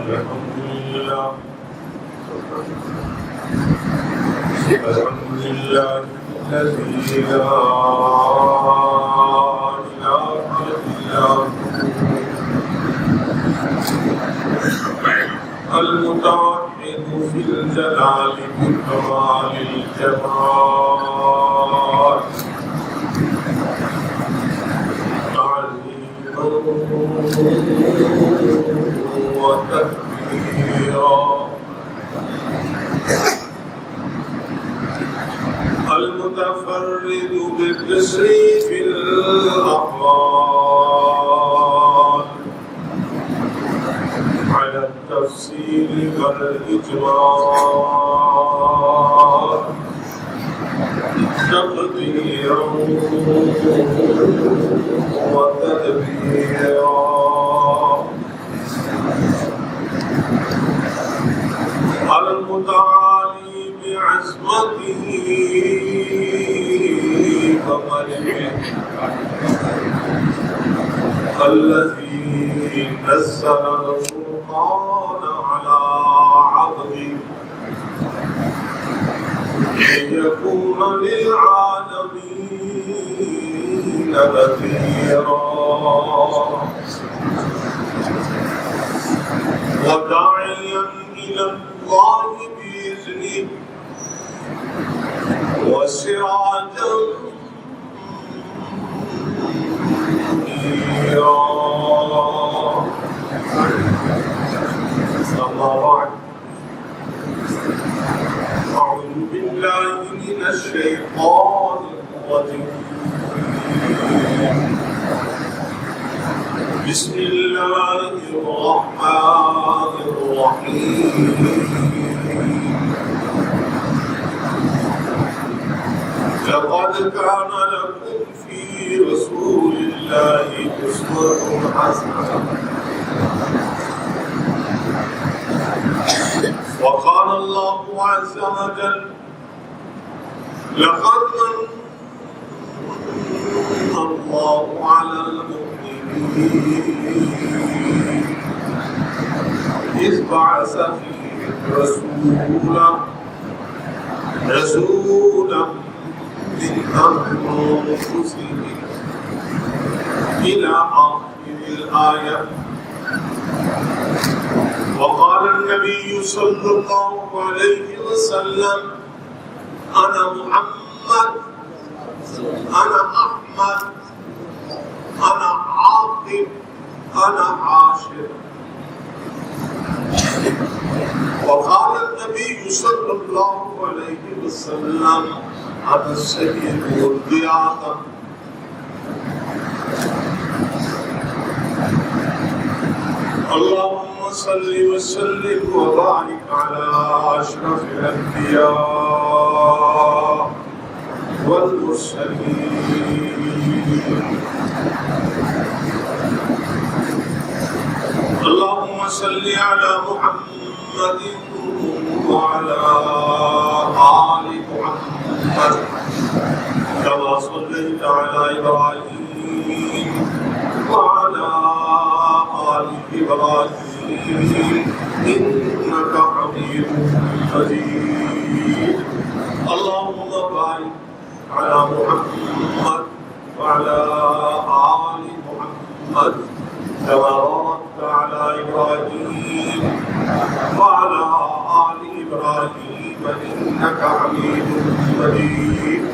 الحمد لله الذي لا إله إلا هو المتوحد في الجلال بكمال الجمال تعظيما وتكبيرا المتفرد بالتشريف الأقوال على التفسير والإجمال تقديرا وتدبيرا المتعالي بعزمته وملكه الذي نزل الفرقان على عبده ليكون للعالمين نذيرا وداعيا إلى الله بإذنه وسراجا منيرا أما بعد أعوذ بالله من الشيطان الرجيم بسم الله الرحمن الرحيم لقد كان لكم في رسول الله أسوة حسنة وقال الله عز وجل لقد من الله على المؤمنين إذ بعث فيهم رسولا من أنفسهم إلى آخر الآية. وقال النبي صلى الله عليه وسلم أنا محمد أنا أحمد أنا عاقب أنا عاشر. وقال النبي صلى الله عليه وسلم أنا السيد والضياء. اللهم صل وسلم وبارك على أشرف الأنبياء والمرسلين. اللهم صل على محمد وعلى آل محمد كما صليت على إبراهيم وعلى آل إبراهيم إنك حميد مجيد. اللهم بارك على محمد وعلى آل محمد كما باركت على إبراهيم وعلى آل إبراهيم إنك حميد مجيد.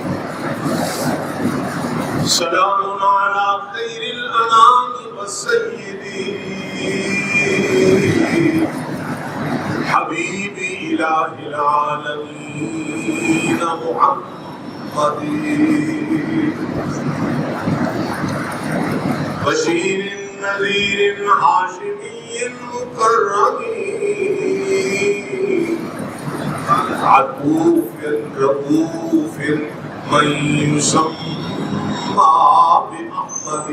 سلام على خير الأنام والسيد حبيب إله العالمين محمد بشير نذير هاشمي مكرم عطوف رؤوف من يسمى بأحمد.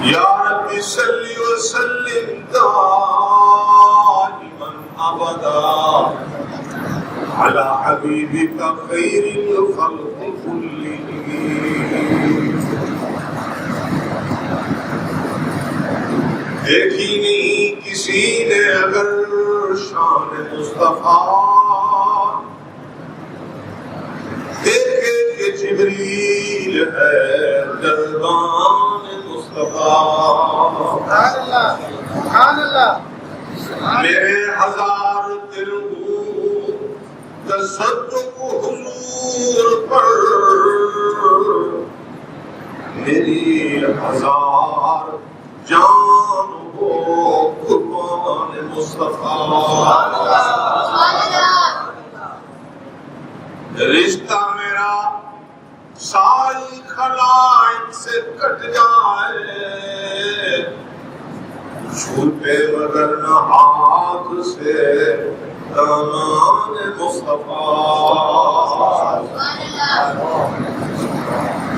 يا رب صل وسلم دائما أبدا على حبيبك خير الخلق كلهم. دیکھی نہیں کسی نے اگر شان مصطفیٰ، دیکھے کہ جبریل ہے دربان مصطفیٰ۔ سبحان اللہ۔ میرے ہزار دل ہوں تصدق حضور پر، میری ہزار جان ہو قربان مصطفیٰ۔ رشتہ میرا ساری خلائق سے کٹ جائے، چھوٹے مگر نہ ہاتھ سے دامان مصطفیٰ۔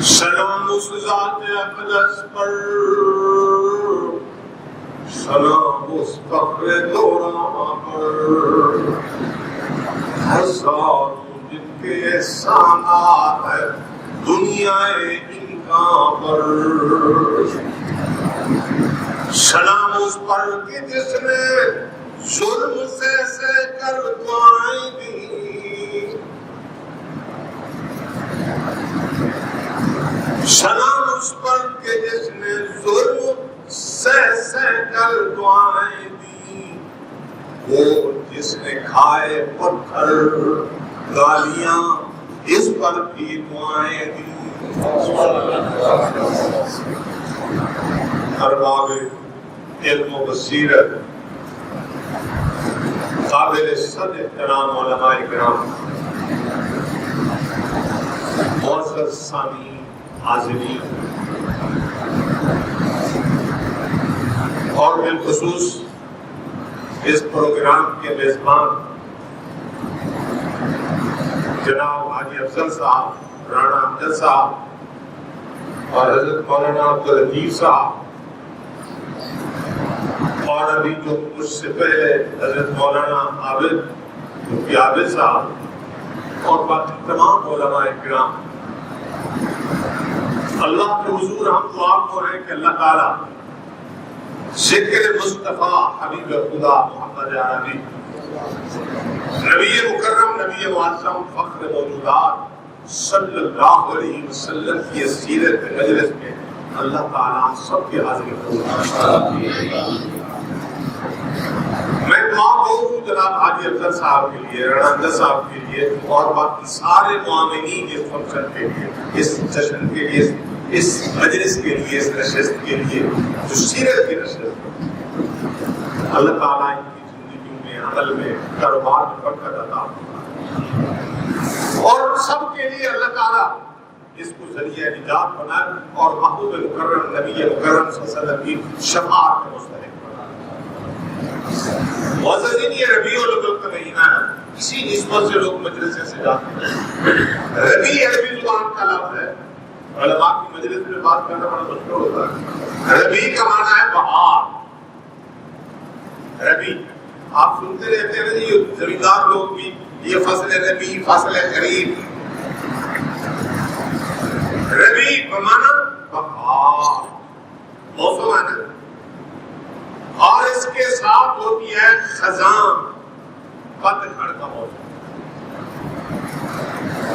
سلام اس ذات اقدس پر، سلام اس فخر دوران پر، ہزاروں جن کے احسانات ہے دنیا انکا پر۔ سلام اس پر کہ جس نے ظلم سے کر دعائیں دی، سلام اس پر کہ جس نے ظلم سے کر دعائیں دی، وہ جس نے کھائے پتھر گالیاں اس پر بھی دعائیں دی۔ ارباب علم و بصیرت، قابل صد احترام علماء کرام، معزز سامعین حاضرین، اور بالخصوص اس پروگرام کے میزبان جناب حاجی افضل صاحب، رانا امجد صاحب اور حضرت مولانا عبدالعزیز صاحب، اور ابھی جو مجھ سے پہلے حضرت مولانا عابد مفتی عابد صاحب اور باقی تمام علماء کرام، اللہ کے حضور ہم دعا کو ہیں کہ اللہ تعالیٰ ذکر مصطفیٰ حبیب خدا محمد عربی، نبی مکرم، نبی معظم، فخر موجودات صلی اللہ علیہ وسلم کی سیرت مجلس میں اللہ تعالیٰ سب کی حاضری قبول فرمائے۔ میں دعا کروں جناب حاجی افضل صاحب کے لیے، رانا امجد صاحب کے لیے اور باقی سارے معاملین اس فنکشن کے لیے، اس جشن کے لیے، اس مجلس کے لیے، اس نشست کے لیے جو سیرت کی نشست، اللہ تعالیٰ ان کی زندگیوں میں، عمل میں، کاروبار میں برکت عطا اور سب کے لیے اللہ تعالیٰ اس کو ذریعہ نجات بنائے اور محبوب مکرم نبی مکرم صلی اللہ علیہ وسلم کی شفاعت کا مستحق بنائے۔ معززین، یہ ربیع الاول کا مہینہ ہے، اسی نسبت سے لوگ مجلس سے جاتے ہیں۔ ربیع عربی زبان کا لفظ ہے، علماء کی مجلس میں بات کرنا بڑا مشکل ہوتا ہے۔ ربیع کا معنی ہے بہار۔ ربیع آپ سنتے رہتے ہیں یہ زمیندار لوگ بھی، یہ فصل ربیع، فصل خریف۔ ربیع بمانا بہار، موسم ہے نا، اور اس کے ساتھ ہوتی ہے خزاں، پتجھڑ کا موسم۔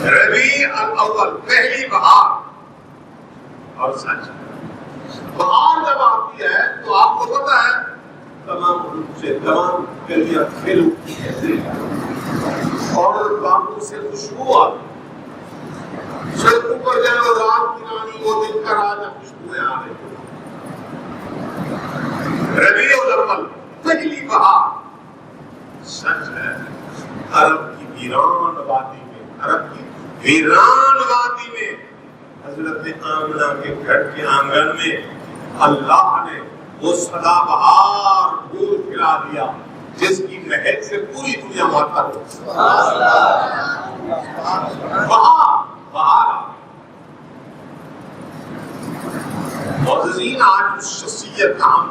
ربیع الاول پہلی بہار، اور سچ بہار جب آتی ہے تو آپ کو پتا ہے تمام روپ سے تمام کلیاں کھل اٹھتی ہیں اور باغوں سے خوشبو آتی ہے۔ سڑکوں پر جائے اور رات کی رانی وہ دن کا راجہ خوشبوئیں آ رہی ہیں۔ ربیع الاول پہلی بہار، سچ ہے عرب کی ویران وادی میں، عرب کی ویران وادی میں حضرت آمنہ کے گھر کے آنگن میں اللہ نے وہ سدا بہار پھول کھلا دیا جس کی مہک سے پوری دنیا معطر ہو۔ بہار بہار معززین، آج اس شخصیت کا ہم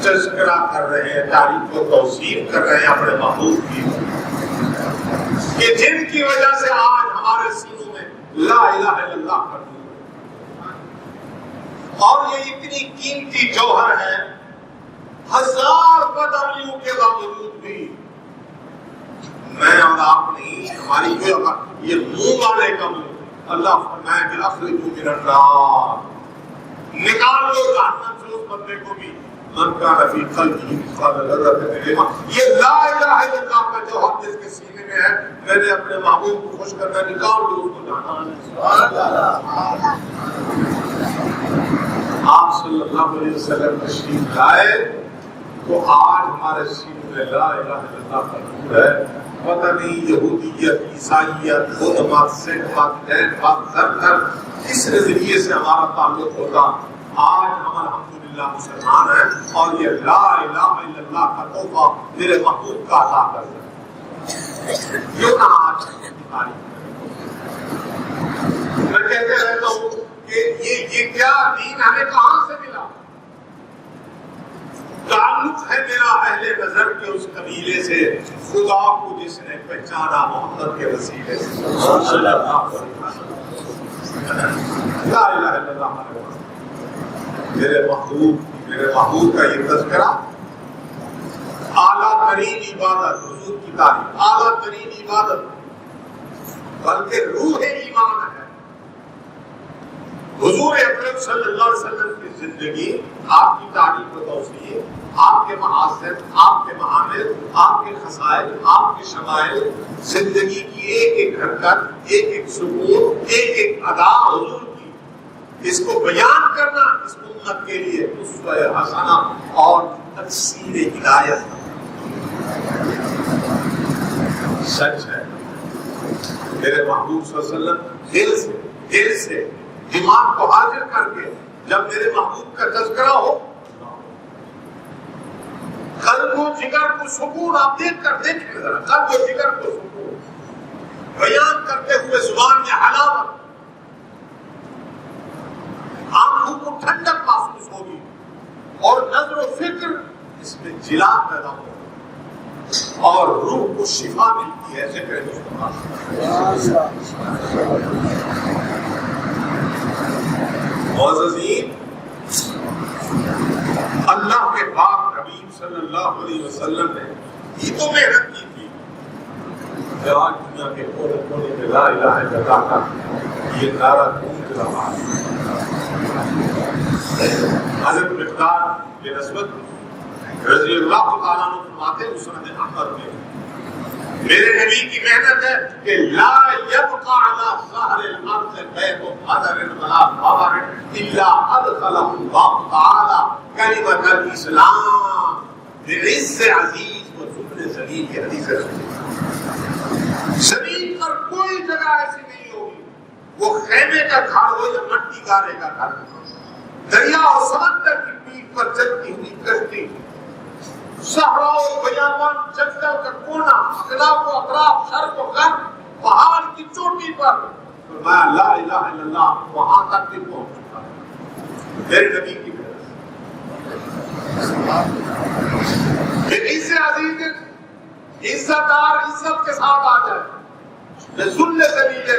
تذکرہ کر رہے ہیں، تاریخ و توصیف کر رہے ہیں اپنے محبوب کی، کہ جن کی وجہ سے آج ہمارے سینوں میں لا الہ الا اللہ کا نور، اور یہ اتنی قیمتی جوہر ہے 1000 بدامیوں کے باوجود بھی میں اور آپ نہیں، ہماری کوئی یہ منہ والے کا منہ، اللہ فرمائے کہ اخرجوا من النار، نکال لو جہنم سے اس بندے کو بھی، من کان فی قلبہ مثقال ذرۃ من ایمان، یہ لا الہ الا اللہ کا جوہر جس کے سینے میں ہے، میں نے اپنے محبوب کو خوش کرنا، نکال دو اس کو جہنم سے۔ آپ صلی اللہ علیہ وسلم تشریف لائے تو آج ہمارے سینے میں لا الہ الا اللہ کا نور ہے، پتہ نہیں یہودیت، عیسائیت، بدھ مت، سکھ مت، جین مت، زردر کس نظریے سے ہمارا تعلق ہوگا، آج ہم الحمدللہ مسلمان ہیں اور یہ لا الہ الا اللہ کا تحفہ میرے محبوب کا عطا کر دیں۔ کیوں نہ آج کی تاریخ میں کہتے رہتا ہوں کہ یہ کیا دین ہمیں کہاں سے ملا؟ تعلق ہے میرا اہل نظر کے اس قبیلے سے، خدا کو جس نے پہچانا محمد کے وسیلے سے، لا الہ الا اللہ میرے محبوب کا یہ تذکرہ، اعلیٰ ترین عبادت، حضور کی تعریف اعلیٰ ترین عبادت بلکہ روح ایمان ہے۔ حضور اکرم صلی اللہ علیہ وسلم کی زندگی، آپ کی تعریف و توصیف، آپ کے محاسن، آپ کے معامل، آپ کے خصائل، آپ کے شمائل، زندگی کی ایک ایک حرکت، ایک ایک سکون، ایک ایک ادا حضور کی، اس کو بیان کرنا اس امت کے لیے اسوہ حسنہ اور تفسیر ہدایت سچ ہے۔ میرے محبوب صلی اللہ علیہ وسلم دل سے دماغ کو حاضر کر کے جب میرے محبوب کا تذکرہ ہو، قلب و جگر کو سکون، آپ دیکھیں ذرا، قلب و جگر کو سکون بیان کرتے ہوئے زبان میں حلاوت، آنکھوں کو ٹھنڈک محسوس ہوگی اور نظر و فکر اس میں جلا پیدا ہوگا اور روح کو شفا ملتی ہے ذکر مصطفیٰ۔ معززین، اللہ کے پاک حبیب صلی اللہ علیہ وسلم نے یہ تو محنت کی تھی کہ آج دنیا کے کونے کونے میں لا الہ الا اللہ کا یہ نعرہ گونج رہا ہے۔ حضرت مقدار بن اسود رضی اللہ تعالیٰ عنہ فرماتے ہیں مسند احمد میں، میرے نبی کی محنت ہے کہ لا يبقى على ظهر الارض بيت قدر ولا خبر الا ادخله الله تعالى كلمة الاسلام بعز عزیز و ذل ذلیل، یہ حدیث ہے۔ زمین پر کوئی جگہ ایسی نہیں ہوگی، وہ خیمے کا گھر ہو یا مٹی گارے کا گھر، دریا اور سمندر کی پیٹھ پر چلتی ہوئی کشتی، صحرا و بیابان، جنگل کا کونا، اطراف و اطراف، شرق و غرب، پہاڑ کی چوٹی پر فرمایا لا الہ الا اللہ وہاں تک بھی پہنچ چکا ہے میرے نبی کی وجہ سے۔ اس سے عزیز عزت دار عزت کے ساتھ آ جائے، ذل ذلیل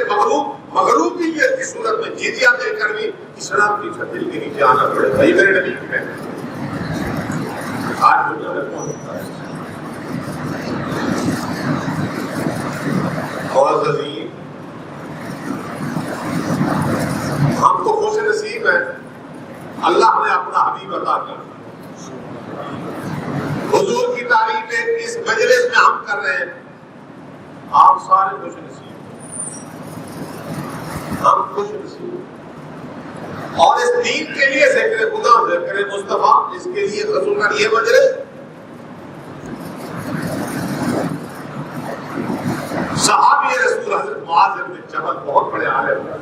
مغلوبیت کی صورت میں جزیہ دے کر بھی اسلام کی چھتری کے نیچے آنا پڑے گا، یہ میرے نبی کی محنت ہے۔ آج دنیا میں پہنچتا ہے اور عظیم، ہم تو خوش نصیب ہیں، اللہ نے اپنا حبیب عطا کر، حضور کی تعریف اس مجلس میں ہم کر رہے ہیں، آپ سارے خوش نصیب، ہم خوش نصیب، اور اس دین کے لیے ذکر خدا، ذکر مصطفیٰ، اس کے لیے رسول کا یہ مجلس، صحابی رسول حضرت معاذ بن جبل بہت بڑے عالم ہیں،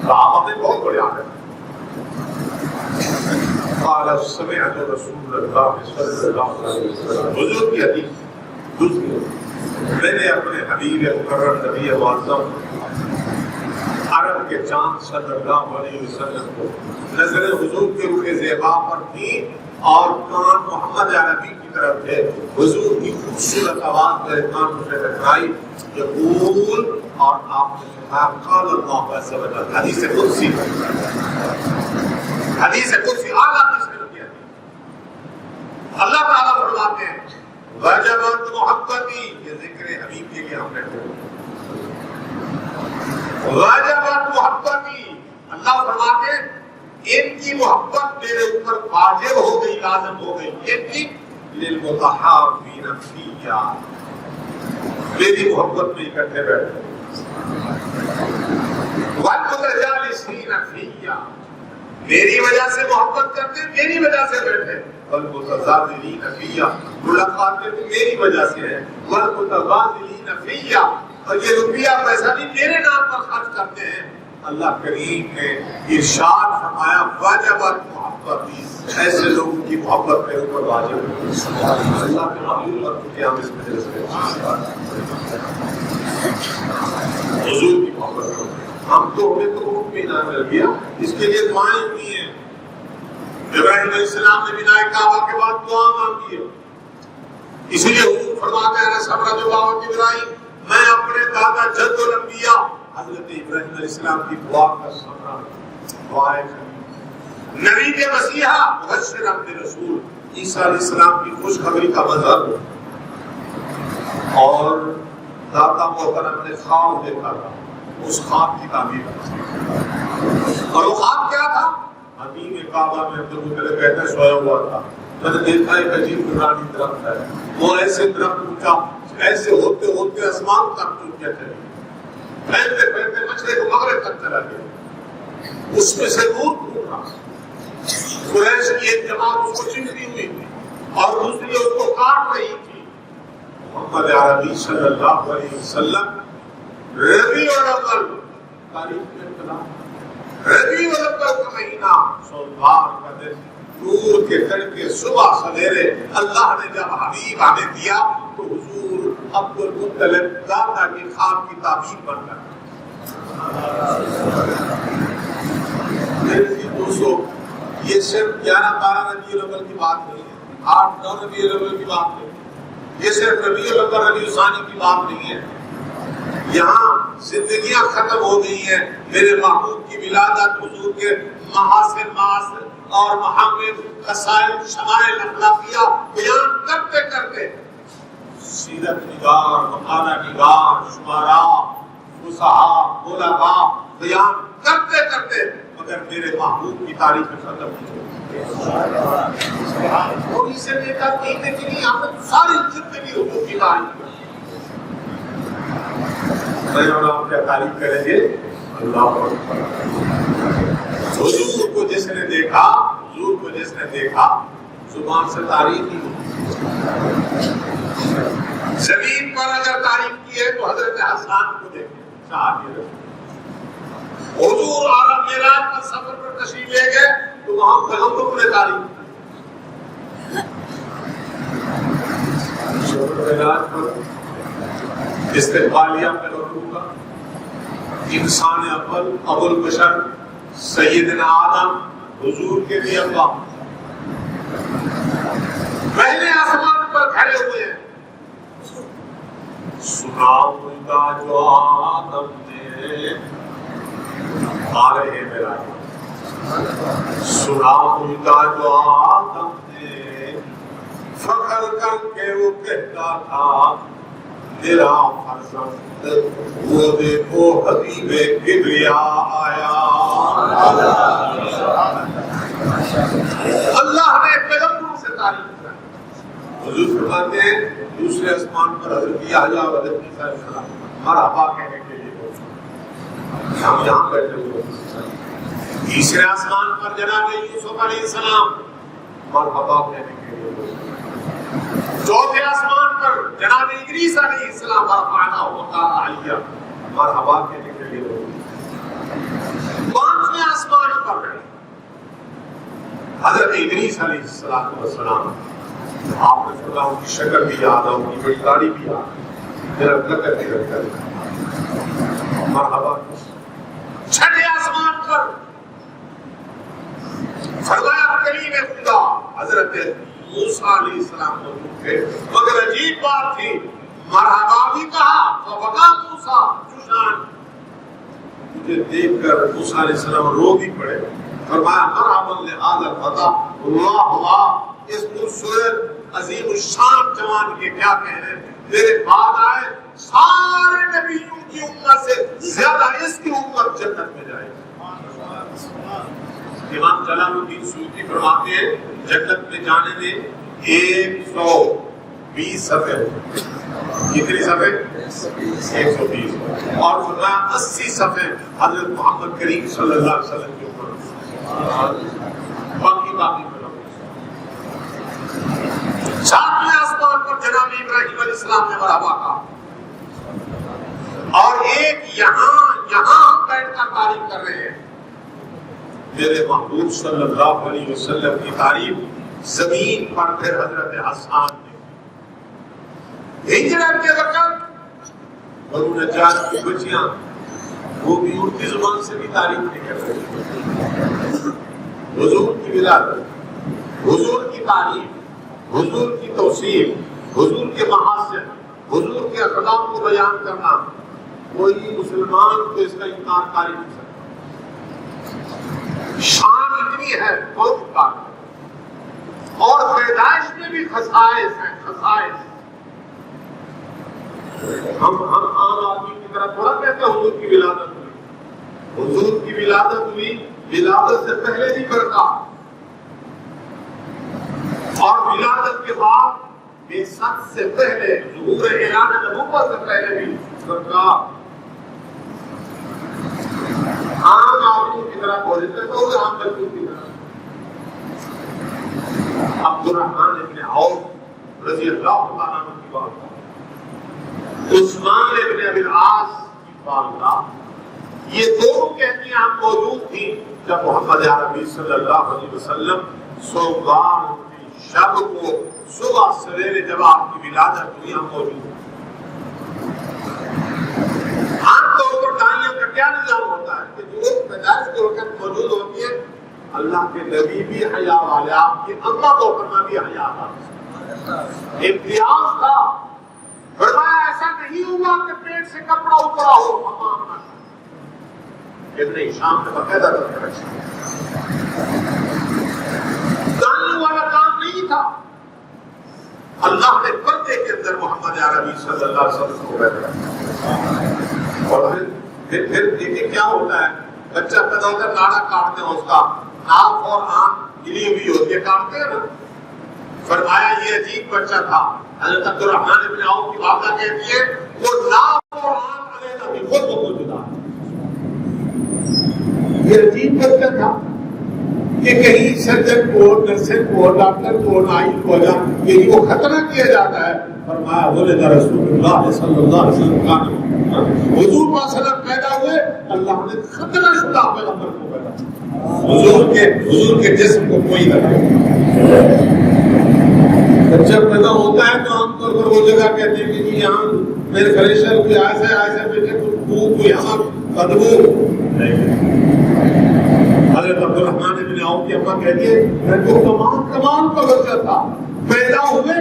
صحابہ میں بہت بڑے عالم ہیں، قال سمعت رسول اللہ صلی اللہ علیہ وسلم، حضور کی حدیث دوسری، میں نے اپنے حبیب مکرم نبی معظم عرب کے چاند صلی اللہ علیہ وسلم کو نظر حضور کے روح زیبا پر تھی اور کان محمد عربی کی طرف تھے، حضور کی خوبصورت آواز میرے کانوں سے ٹکرائی، یقول، اور آپ نے کہا قال اللہ عز و جل، حدیث قدسی، حدیث قدسی اعلیٰ کس نے کیا؟ میرے اوپر واجب ہو گئی، لازم ہو گئی. یہ تھی للمتحابین فیہ، میری محبت میں اکٹھے بیٹھے. والمتجالسین فیہ، میری وجہ سے محبت کرتے، میری وجہ سے بیٹھے. والمتزادلین فیہ، ملاقات کرتے میری وجہ سے ہے. والمتبادلین فیہ، اور یہ روپیہ پیسہ بھی میرے نام پر خرچ کرتے ہیں. اللہ کریم نے ارشاد فرمایا وجبت محبت، ایسے لوگوں کی محبت میرے اوپر واجب ہے. اللہ کے محبوب اور کیا ہم اس مجلس میں حضور کی محبت کرتے. ہم تو ہمیں تو حکم بھی نہ مل گیا، اس کے لیے دعائیں ہوئی ہیں. ابراہیم علیہ السلام نے بنائے کعبہ کے بعد دعا مانگی ہے. اسی لیے حضور فرماتے ہیں صبر دعوت ابراہیم، میں اپنے دادا جد الانبیاء حضرت ابراہیم علیہ السلام کی دعا کا سمرہ دعائیں نبی کے مسیحا مبشرا برسول، عیسیٰ علیہ السلام کی خوشخبری کا مظہر. اور دادا محترم نے خواب دیکھا تھا، اس خواب کی تعبیر. اور وہ خواب کیا تھا؟ حدیم کعبہ میں عبد المطلب کہتے ہیں سویا ہوا تھا. میں نے دیکھا ایک عجیب نورانی درخت ہے، وہ ایسے درخت اونچا، ایسے ہوتے ہوتے آسمان تک ٹوٹ کے چلے، پھیلتے پھیلتے مشرق کو مغرب تک چلا گیا. اس میں سے نور پھوٹا. قریش کی ایک جماعت اس کو چمٹی ہوئی تھی اور دوسری اس کو کاٹ رہی تھی. محمد عربی صلی اللہ علیہ وسلم ربیع الاول تاریخ میں اطلاع، ربیع الاول کا مہینہ سوموار کا دن، نور کے تڑکے صبح سویرے اللہ نے جب حبیب ہمیں دیا تو حضور عبد المطلب دادا کے خواب کی تعبیر بن گیا. میرے دوستو، یہ صرف 11-12 ربیع الاول کی بات نہیں ہے، 8-9 ربیع الاول کی بات نہیں ہے، یہ صرف ربیع الاول ربیع ثانی کی بات نہیں ہے. یہاں زندگیاں ختم ہو گئی ہیں. میرے محبوب کی ولادت، حضور کے محاسن معاصر اور محمد قصائد شمائل اخلاقیہ بیان کرتے کرتے سیرت نگار، مقالہ نگار، شمارا، فصحا، علماء بیان کرتے کرتے مگر میرے محبوب کی تاریخ ختم نہیں ہوئی. اور اسے دیکھا کہتے کہ نہیں ہم نے ساری زندگی حضور کی تاریخ میں اور آپ کیا تعریف کریں گے. اللہ حضور کو جس نے دیکھا، حضور کو جس نے دیکھا زبان سے تعریف ہی زمین پر اگر تعریف کی ہے تو حضرت حسان کو دیکھیں صحابی. حضور اعلیٰ معراج پر سفر پر تشریف لے گئے تو وہاں پیغمبروں نے تعریف معراج پر استقبالیہ پیغمبروں کا انسان اول ابو البشر سیدنا آدم حضور کے لیے اللہ پہلے آسمان پر کھڑے ہوئے ہیں. سنا ہوگا جو آدم نے آ رہے ہیں میرا، سنا ہوگا جو آدم نے فخر کر کے وہ کہتا تھا میرا فرزند وہ دیکھو حبیب کبریا آیا. اللہ نے پیغمبروں سے تعریف کیا. حضور فرماتے ہیں دوسرے آسمان پر حضرت یحییٰ اور حضرت عیسیٰ علیہ السلام مرحبا کہنے کے لیے ہوتے، ہم یہاں بیٹھے ہوئے. تیسرے آسمان پر جناب یوسف علیہ السلام مرحبا کہنے کے لیے ہوتے. چوتھے آسمان پر جناب ادریس علیہ السلام مرحبا ہوتا علیہ مرحبا کہنے کے لیے ہوتے. پانچویں آسمان پر حضرت ادریس علیہ السلام آپ نے فرمایا ان کی شکل بھی یاد ہے، ان کی بڑی داڑھی بھی یاد ہے، میرا لقب بھی رکھا ہے مرحبا. چھٹے آسمان پر فرمایا کلیم خدا حضرت موسیٰ علیہ السلام موجود تھے، مگر عجیب بات تھی مرحبا بھی کہا فبکا موسیٰ جوشان. مجھے دیکھ کر موسیٰ علیہ السلام رو بھی پڑے. فرمایا مرحبا لہذا الفتى اللہ اللہ، اس خوبصورت عظیم الشان جوان کے کیا کہنے، میرے بعد آئے سارے نبیوں کی امت سے زیادہ اس کی امت جنت میں جائے. امام جلال الدین سیوطی فرماتے ہیں جنت میں جانے میں 120 صفحے، کتنی صفحے؟ 120، اور فرمایا 80 صفحے حضرت محمد کریم صلی اللہ علیہ وسلم کے اوپر، باقی ساتویں آسمان پر جناب ابراہیم علیہ السلام نے مرحبا کہا، اور ایک یہاں ہم بیٹھ کر تعریف کر رہے ہیں میرے محبوب صلی اللہ علیہ وسلم کی تعریف زمین پر پھر حضرت حسان نے ہجرت کے وقت بنو نجار کی بچیاں وہ بھی اردو زبان سے بھی تعریف نہیں کر رہی، حضور کی ولادت، حضور کی تعریف، حضور کی توصیف، حضور کے محاسن، حضور کے اخلاق کو بیان کرنا، کوئی مسلمان کو اس کا انکار کاری نہیں سکتا۔ شان اتنی ہے بہت بات، اور پیدائش میں بھی خصائص ہیں، خصائص۔ ہم عام آدمی کی طرح تھوڑا کہتے ہیں حضور کی ولادت ہوئی، حضور کی ولادت ہوئی، ولادت سے پہلے بھی برکات، اور ولادت کے بعد بعثت سے پہلے، ظہور اعلان نبوت سے پہلے بھی برکات۔ عام آدمی کی طرح بولتے تو عام بچوں کی طرح عبد الرحمن ابن عوف رضی اللہ تعالیٰ عنہ کی بات، عثمان ابن ابی العاص کی والدہ، یہ دونوں کہتیاں ہم موجود تھیں جب محمد عربی صلی اللہ علیہ وسلم سوموار کی شب کو صبح سویرے جب آپ کی ولادت ہوئی ہم موجود تھے۔ عام طور پر دائیوں کا کیا نظام ہوتا ہے کہ جو پیدائش کے وقت موجود ہوتی ہے، اللہ کے نبی بھی حیا والے، آپ کی اماں محترمہ بھی حیا والے، امتیاز تھا۔ فرمایا ایسا نہیں ہوا کہ پیٹ سے کپڑا اترا ہو، ابن ہشام نے باقاعدہ دائیوں والا کام نہیں تھا، اللہ نے پردے کے اندر محمد عربی صلی اللہ علیہ وسلم کو بیٹھا۔ اور پھر دیکھیں کیا ہوتا ہے، بچہ پیدا ہوتا ہے، ناڑا کاٹتے ہیں، اس کا ناک اور آنکھ گلی ہوئی ہوتی ہے، کاٹتے ہیں نا۔ فرمایا یہ عجیب بچہ تھا، حضرت عبد الرحمن ابن عوف کی والدہ کہتی ہے وہ ناک اور آنکھ علیحدہ تھی، خود بخود جدا۔ یہ عجیب بچہ تھا کہ کہیں سرجن کو، نرسن کو، ڈاکٹر کو، نائی کو یہی وہ خطرہ کیا جاتا ہے۔ فرمایا ولد رسول اللہ صلی اللہ علیہ وسلم کا، حضور صلی اللہ علیہ وسلم پیدا ہوئے، اللہ نے خطرہ شدہ پیغمبر کو پیدا کیا، حضور کے جسم کو کوئی نہ کرے۔ جب پیدا ہوتا ہے تو عام طور پر وہ جگہ کہتے ہیں کہ جی یہاں میرے فریشر کوئی ایسے بیٹے کوئی ہم بدبو نہیں۔ حضرت عبد الرحمن ابن عوف کی اماں کہتی ہے میں تو کمان کا بچہ تھا، پیدا ہوئے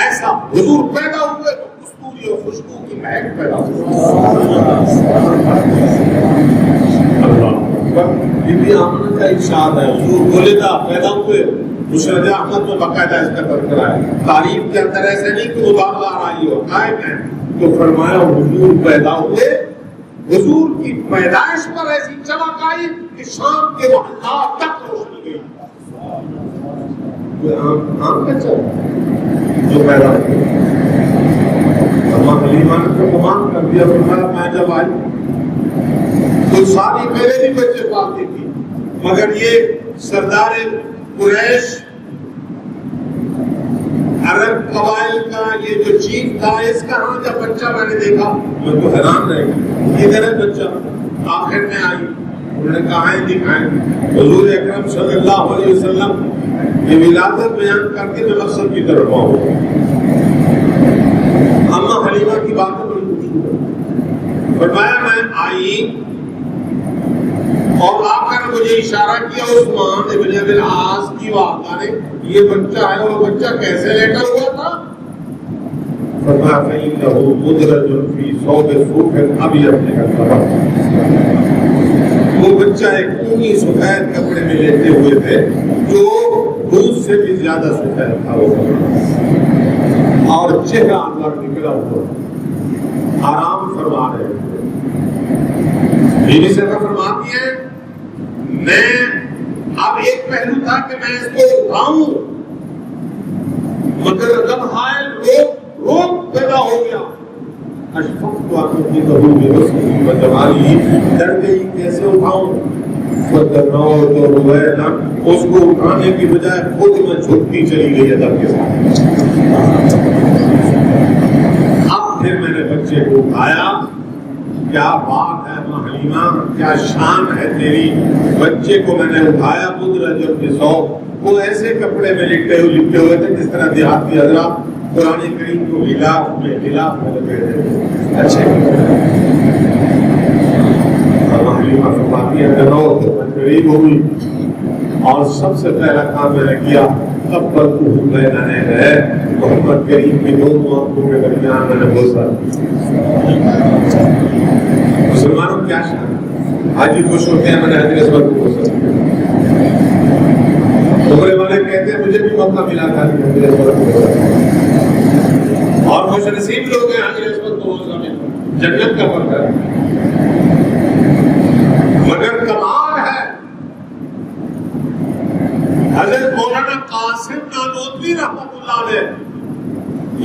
ایسا حضور پیدا ہوئے تو کستوری اور خوشبو کی مہک پیدا ہوئی۔ بی بی آمنہ کا ارشاد ہے، حضور بولے تھا پیدا ہوئے، مسند احمد میں باقاعدہ اس کا تذکرہ ہے، تعریف کے اندر ایسے نہیں کہ مبالغہ آ رہی ہو، قائم ہے۔ تو فرمایا حضور پیدا ہوئے، حضور کی پیدائش پر ایسی چمک آئی کہ شام کے محلات تک روشنی گئی۔ عام بچہ جو پیدا ہوا، اماں حلیمہ نے تو کمان کر دیا، فرمایا میں جب آئی تو ساری پہلے بھی بچے پالتی تھی، مگر یہ سردار قریش عرب قبائل کا یہ جو چیف تھا، اس کا ہاں جب بچہ میں نے دیکھا میں تو حیران رہ گیا، ادھر ہے بچہ۔ آخر میں آئی، انہوں نے کہا ہے دکھائیں، حضور اکرم صلی اللہ علیہ وسلم یہ ولادت بیان کر کے میں مقصد کی طرف آؤں۔ اماں حلیمہ کی بات بڑی خوبصورت، فرمایا میں آئی اور آ کر مجھے اشارہ کیا عثمان ابن ابی العاص کی والدہ نے، یہ بچہ ہے، اور بچہ کیسے لیٹا ہوا تھا؟ فرمایا فإنه مدرج في ثوب صوف أبيض، وہ بچہ ایک اونی سفید کپڑے میں لیٹے ہوئے تھے جو دودھ سے بھی زیادہ سفید تھا وہ، اور چہرہ انور نکلا ہوا، آرام فرما رہے تھے۔ بیوی سے فرماتی ہے میں اب ایک پہلو تھا کہ میں اس کو اٹھاؤں، مگر لمحائے روک پیدا ہو گیا. اشفقت ان تذهب بنفسه وجماله، ڈر گئی کیسے اٹھاؤں. فتنوت اور روینا، اس کو اٹھانے کی بجائے خود میں جھکتی چلی گئی ادب کے ساتھ. اب پھر میں نے بچے کو اٹھایا. کیا بات ہے ماں حلیمہ، کیا شان ہے تیری. بچے کو میں نے اٹھایا مدرج بثوب، وہ ایسے کپڑے میں لٹے ہوئے تھے جس طرح دیہاتی حضرات قرآن کریم کو غلاف میں لگے تھے. اچھے حلیمہ فرماتی ہے میں قریب ہوئی اور سب سے پہلا کام میں نے کیا قبلتہ بین عینیہ، محمد کریم کی دونوں آنکھوں کے درمیان میں نے بوسا. مسلمانوں کیا شان، حاجی خوش ہوتے ہیں میں نے حضرت اسود کو بوسا. عمرے والے کہتے ہیں مجھے بھی موقع ملا تھا حضرت اسود کو بوسا، اور خوش نصیب لوگ ہیں حضرت اسود کو بوسا میں جنت کا فرق ہے. مگر کمال ہے حضرت مولانا قاسم نانوتوی رحمۃ اللہ علیہ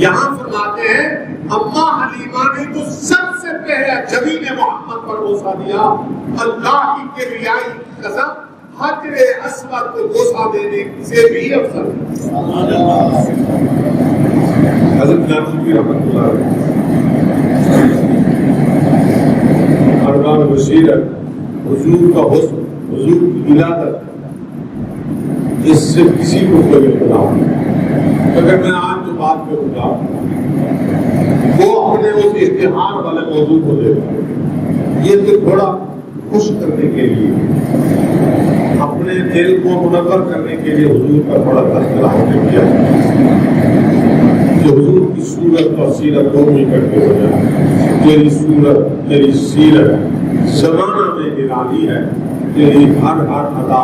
یہاں فرماتے ہیں اماں حلیمہ نے تو سب سے پہلے جبین محمد پر بوسا دیا. اللہ کی کبریائی کی قسم حجر اسود کو بوسا دینے سے بھی افضل ہے. حضرت نانوتوی رحمۃ اللہ علیہ ارباب بصیرت، حضور کا حسن، حضور کی ولادت، اس سے کسی کو کوئی اختلاف نہیں. اگر میں آج جو بات کروں گا وہ اپنے اس اشتہار والے موضوع کو دیکھا، یہ تو تھوڑا خوش کرنے کے لیے، اپنے دل کو منور کرنے کے لیے حضور کا تھوڑا تذکرہ ہونے کیا کہ حضور کی صورت اور سیرت دونوں اکٹھے ہو جائے. تیری صورت، تیری سیرت زمانہ میں نرالی ہے، تیری ہر ادا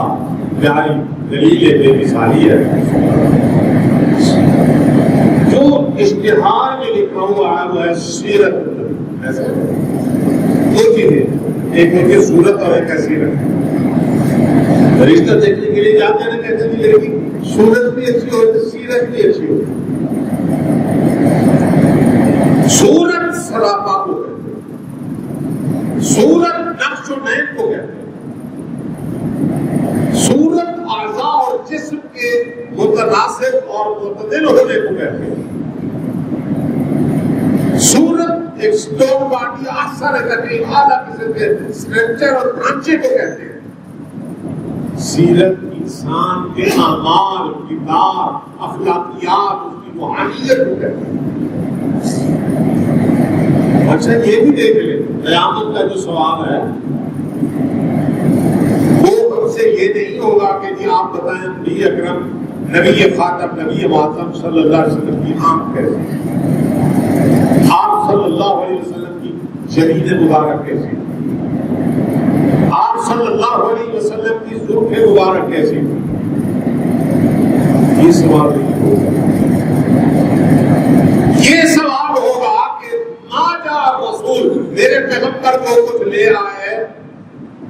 پیاری دلیل بے مثالی ہے. جو اشتہار میں لکھا ہوا ہے وہ ہے سیرت. ایسا دو چیزیں، ایک ہوتی ہے صورت اور ایک ہے سیرت. رشتہ دیکھنے کے لیے جاتے ہیں کہتے ہیں لیکن صورت بھی اچھی ہو تو سیرت بھی اچھی ہو. صورت سراپا کو کہتے ہیں، صورت نقش و نین کو کہتے ہیں، صورت اعضاء اور جسم کے متناسب اور معتدل ہونے کو کہتے ہیں. صورت ایک سٹون باڈی اثر ہے اعلیٰ قسم کے اسٹرکچر اور ڈھانچے کو کہتے ہیں. سیرت انسان کے اعمال، کردار، اخلاقیات، اس کی روحانیت کو کہتے ہیں. اچھا یہ بھی دیکھ لیں قیامت کا جو سوال ہے وہ ہم سے یہ نہیں ہوگا کہ جی آپ بتائیں نبی اکرم، نبی خاتم، نبی معظم صلی اللہ علیہ وسلم کی آنکھ کیسی، آپ صلی اللہ علیہ وسلم کی جبین مبارک کیسی، آپ صلی اللہ علیہ وسلم کی زلف مبارک کیسی. یہ سوال نہیں ہوگا. یہ سوال ہوگا کہ ما جاء رسول، میرے پیغمبر کو کچھ لے آئے،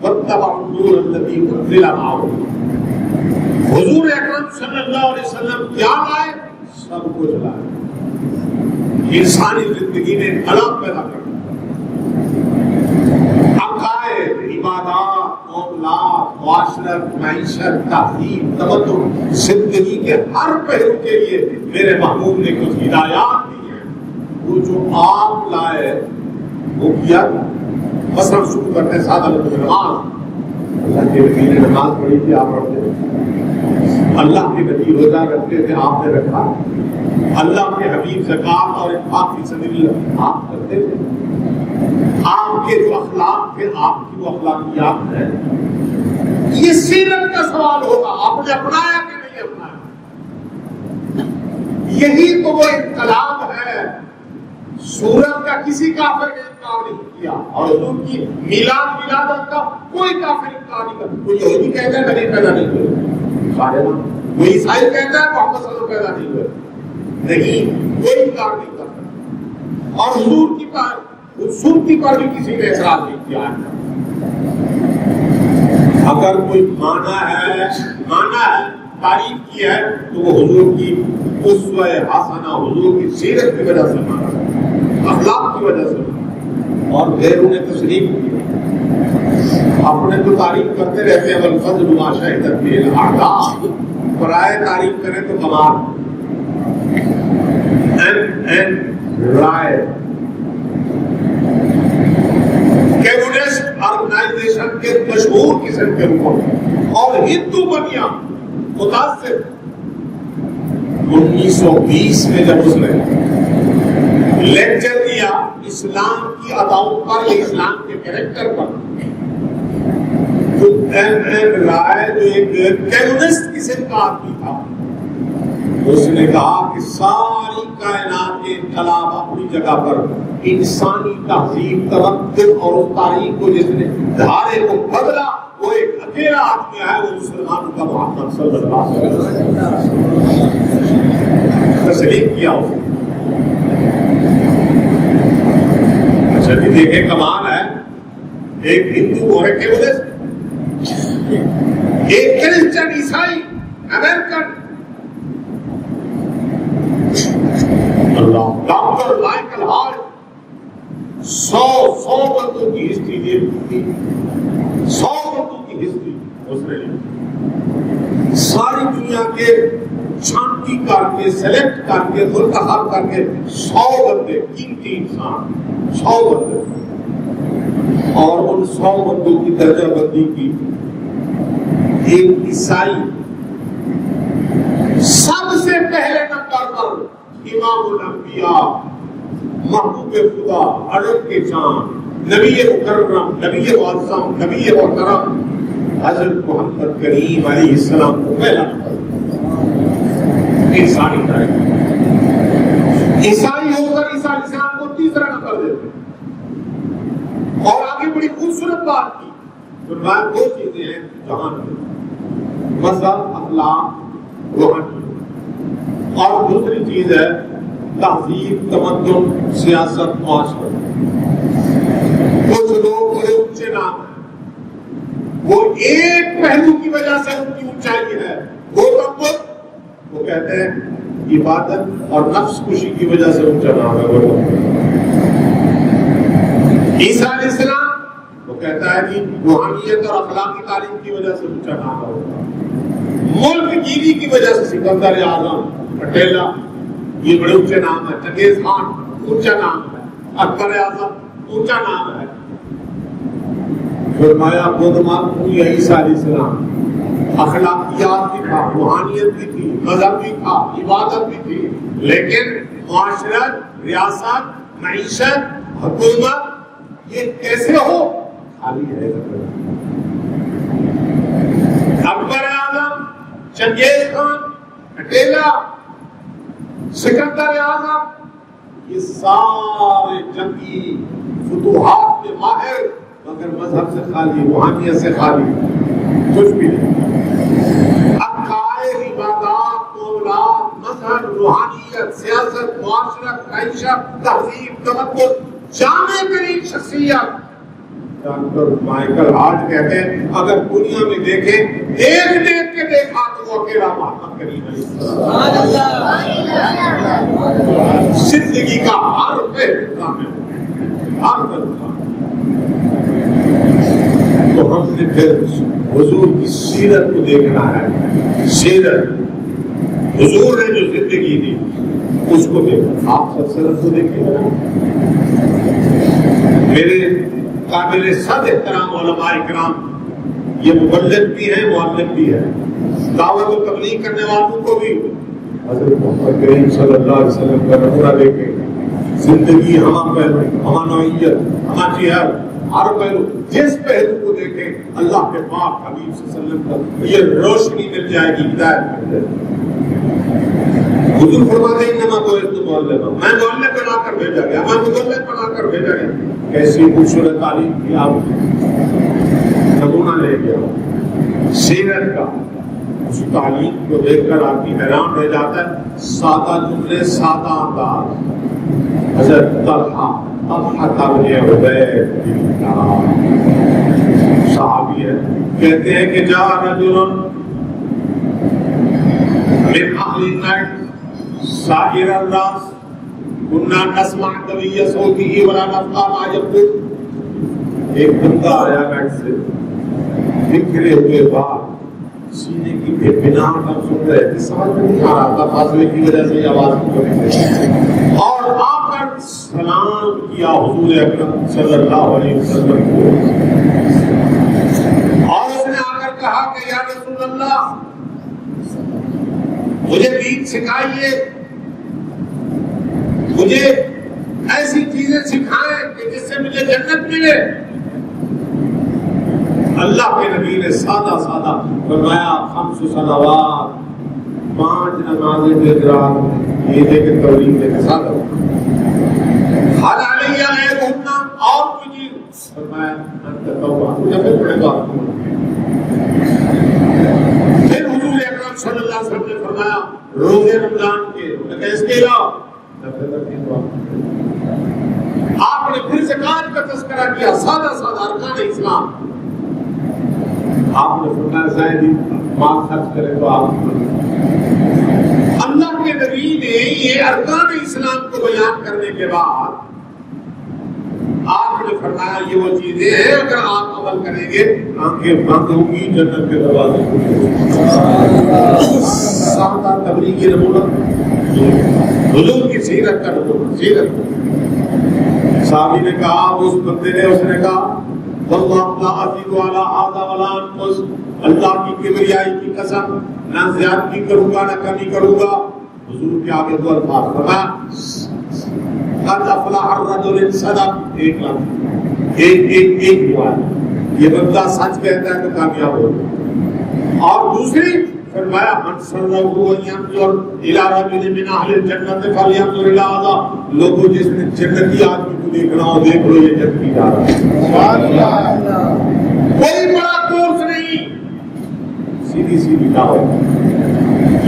واتبعوا النور الذی انزل معه، حضور اکرم صلی اللہ علیہ وسلم کیا لائے؟ سب کچھ لائے. انسانی زندگی میں انقلاب پیدا کر عقائد، عبادات، معاملات، معاشرت، معیشت، تہذیب، تمدن، زندگی کے ہر پہلو کے لیے میرے محبوب نے کچھ ہدایات دی ہیں. وہ جو آپ لائے وہ کیا تھا. مثلا شروع کرتے سادہ نماز. اللہ کے نبی نے نماز پڑھی تھی، آپ پڑھتے تھے. اللہ کے نبی روزہ رکھتے تھے، آپ نے رکھا. اللہ کے حبیب زکات اور انفاق فی سبیل اللہ آپ کرتے تھے. آپ کے جو اخلاق تھے، آپ کی وہ اخلاقیات ہیں. یہ سیرت کا سوال ہوگا، آپ نے اپنایا کہ نہیں اپنایا. یہی تو وہ انقلاب ہے. سورت کا کسی کافر نے انکار نہیں کیا، اور حضور کی ولادت کا کوئی کافر انکار نہیں کرتا. کوئی یہودی کہتا ہے نبی پیدا نہیں ہوئے، کوئی عیسائی کہتا ہے محمد صلی اللہ علیہ وسلم پیدا نہیں ہوئے. نہیں، کوئی انکار نہیں کرتا. اور حضور کی خوبصورتی پر بھی کسی نے اعتراض نہیں کیا. اگر کوئی مانا ہے تعریف کی ہے تو وہ حضور کی اسوہ حسنہ، حضور کی سیرت کی وجہ سے مانا، اخلاق کی وجہ سے مانا، اور غیروں نے تسلیم کی۔ اپنے تو تعریف کرتے رہتے ہیں والفضل ما شہدت به الاعداء، پرائے تعریف کریں تو کمال۔ این رائے کمیونسٹ آرگنائزیشن کے مشہور قسم کے رکن اور ہندو بنیا متاثر 1920 میں جب اس نے لیکچر دیا اسلام کی اداؤں پر یا اسلام کے کریکٹر پر، تو ایم این رائے جو ایک کمیونسٹ قسم کا آدمی تھا، اس نے کہا کہ ساری کائنات کے انقلاب اپنی جگہ پر انسانی تہذیب، تمدن اور اس تاریخ کو جس نے دھارے کو بدلا وہ ایک اکیلا آدمی ہے، وہ مسلمانوں کا محمد صلی اللہ علیہ وسلم۔ تسلیم کیا اس نے۔ اچھا جی دیکھیں کمال ہے، ایک ہندو اور ایک کمیونسٹ، ایک کرسچن عیسائی امریکن، اللہ ڈاکٹر مائیکل ہارٹ 100 بندوں کی ہسٹری دے دی، 100 بندوں کی ہسٹری اس نے لی، ساری دنیا کے چھانٹی کر کے سلیکٹ کر کے منتخب کر کے 100 بندے، قیمتی انسان 100 بندے، اور ان 100 بندوں کی درجہ بندی کی۔ ایک عیسائی سب سے پہلے نمبر پر امام الانبیاء، محبوب خدا، عرب کے چاند، نبی مکرم، نبی معظم، نبی محترم حضرت محمد کریم علیہ السلام کو پہلا نمبر انسانی تاریخ۔ عیسائی ہو کر عیسیٰ علیہ السلام کو تیسرا نمبر دیتے، اور آگے بڑی خوبصورت بات کی، فرمایا دو چیزیں ہیں جہان میں، مذہب، اخلاق، روحانی، اور دوسری چیز ہے تہذیب، تمدن، سیاست، معاشرت۔ کچھ لوگ بڑے اونچے نام ہیں، وہ ایک پہلو کی وجہ سے ان کی اونچائی ہے، گوتم بدھ وہ کہتے ہیں عبادت اور نفس کشی کی وجہ سے اونچا نام ہے گوتم بدھ۔ عیسیٰ علیہ السلام وہ کہتا ہے کہ روحانیت اور اخلاقی تعلیم کی وجہ سے اونچا نام ہے۔ ملک گیری کی وجہ سے سکندر اعظم، پٹیلا، یہ بڑے اونچے نام ہے، چنگیز خان اونچا نام ہے، اکبر اعظم اونچا نام ہے۔ فرمایا بدھ مت یا عیسیٰ علیہ السلام اخلاقیات بھی تھا، روحانیت بھی تھی، مذہب بھی تھا، عبادت بھی تھی، لیکن معاشرت، ریاست، معیشت، حکومت یہ کیسے ہو؟ خالی ہے۔ اکبر اعظم، چنگیز خان، پٹیلا، سکندر اعظم، یہ سارے جنگی فتوحات میں ماہر، مگر مذہب سے خالی، روحانیت سے خالی، کچھ بھی نہیں۔ عقائد، عبادات، معاملات، مذہب، روحانیت، سیاست، معاشرت، معیشت، تہذیب، تمدن، جامع ترین شخصیت۔ ڈاکٹر مائیکل ہارٹ کہتے ہیں اگر دنیا میں دیکھیں، دیکھ کے دیکھا تو وہ اکیلا محمد کریم علیہ السلام، زندگی کا ہر پہلو میں، ہر پہلو۔ تو ہم نے پھر حضور کی سیرت کو دیکھنا ہے، سیرت حضور نے جو زندگی دی اس کو دیکھنا۔ آپ سب سیرت کو دیکھیں، میرے قابل صد احترام علماء اکرام، یہ مبلغ بھی ہے، معلم بھی ہے، دعوت و تبلیغ کرنے والوں کو بھی حضرت محمد کریم صلی اللہ علیہ وسلم کا نمونہ دیکھیں، زندگی، ہمہ پہلو، ہمہ نوعیت، ہمہ چہر، ہر پہلو، جس پہلو کو دیکھیں اللہ کے پاک حبیب صلی اللہ علیہ وسلم کا یہ روشنی مل جائے گی، ہدایت مل جائے گی۔ حضور فرماتے ہیں انما بعثت معلما، میں معلم بنا کر بھیجا گیا، میں مبلغ بنا کر بھیجا گیا۔ کیسی خوبصورت تعلیم کی، آپ نمونہ لے گیا سیرت کا، اس تعلیم کو دیکھ کر آدمی حیران رہ جاتا ہے۔ سادہ جملے، سادہ انداز، حضرت طلحہ اب بن عبید بن صحابی صحابی ہے، کہتے ہیں کہ جا رجل من اہل النار سائر الراس كنا نسمع قوی صوته ولا نفقه ما يقول۔ ایک بندہ آیا بیٹھ سے بکھرے ہوئے بال، سینے کی بے بنا ہم سن رہے تھے، سمجھ میں نہیں آ رہا تھا، فاصلے کی وجہ سے یہ آواز نہیں، اور آ کر سلام کیا حضور اکرم صلی اللہ علیہ وسلم کو، اور اس نے آ کر کہا کہ یا رسول اللہ مجھے دین سکھائیے، مجھے ایسی چیزیں سکھائیں کہ جس سے مجھے جنت ملے۔ اللہ کے نبی نے سادہ سادہ فرمایا 5 صلوات، 5 نمازیں دن رات، یہ دیکھ توحید کے ساتھ حل علیہ غیرہن، اور کوئی چیز فرمایا انت توبہ، مجھے پھر پڑے گا۔ پھر حضور اکرم صلی اللہ علیہ وسلم نے فرمایا روزے رمضان کے، کہ اس کے علاوہ آپ نے پھر زکات کا تذکرہ کیا، سادہ سادہ ارکان اسلام۔ آپ نے فرمایا زائدی مال خرچ کرے تو آپ، اللہ کے نبی نے یہ ارکان اسلام کو بیان کرنے کے بعد آپ نے فرمایا یہ وہ چیزیں ہیں اگر آپ عمل کریں گے آنکھیں بند ہوں گی، جنت کے دروازے کھلیں گے۔ سادہ تبلیغی نمونہ، حضور کی سیرت کا نمونہ، سیرت۔ صحابی نے کہا، اس بندے نے، اس نے کہا واللہ لا ازید علی ھذا ولا انقص، اللہ کی کبریائی کی قسم، نہ زیادتی کروں گا نہ کمی کروں گا۔ حضور کے آگے دو الفاظ فرمایا قد افلح الرجل ان صدق، ایک ہوا ہے، یہ بندہ سچ کہتا ہے تو کامیاب ہوگا۔ اور دوسری فرمایا من سرہ ان ينظر الى رجل من اہل الجنۃ فلينظر الى ھذا، لوگوں جس نے جنتی آدمی کو دیکھنا ہو دیکھ لو، یہ جنتی جا رہا ہے، کوئی بڑا کورس نہیں، سیدھی سیدھی دعوت۔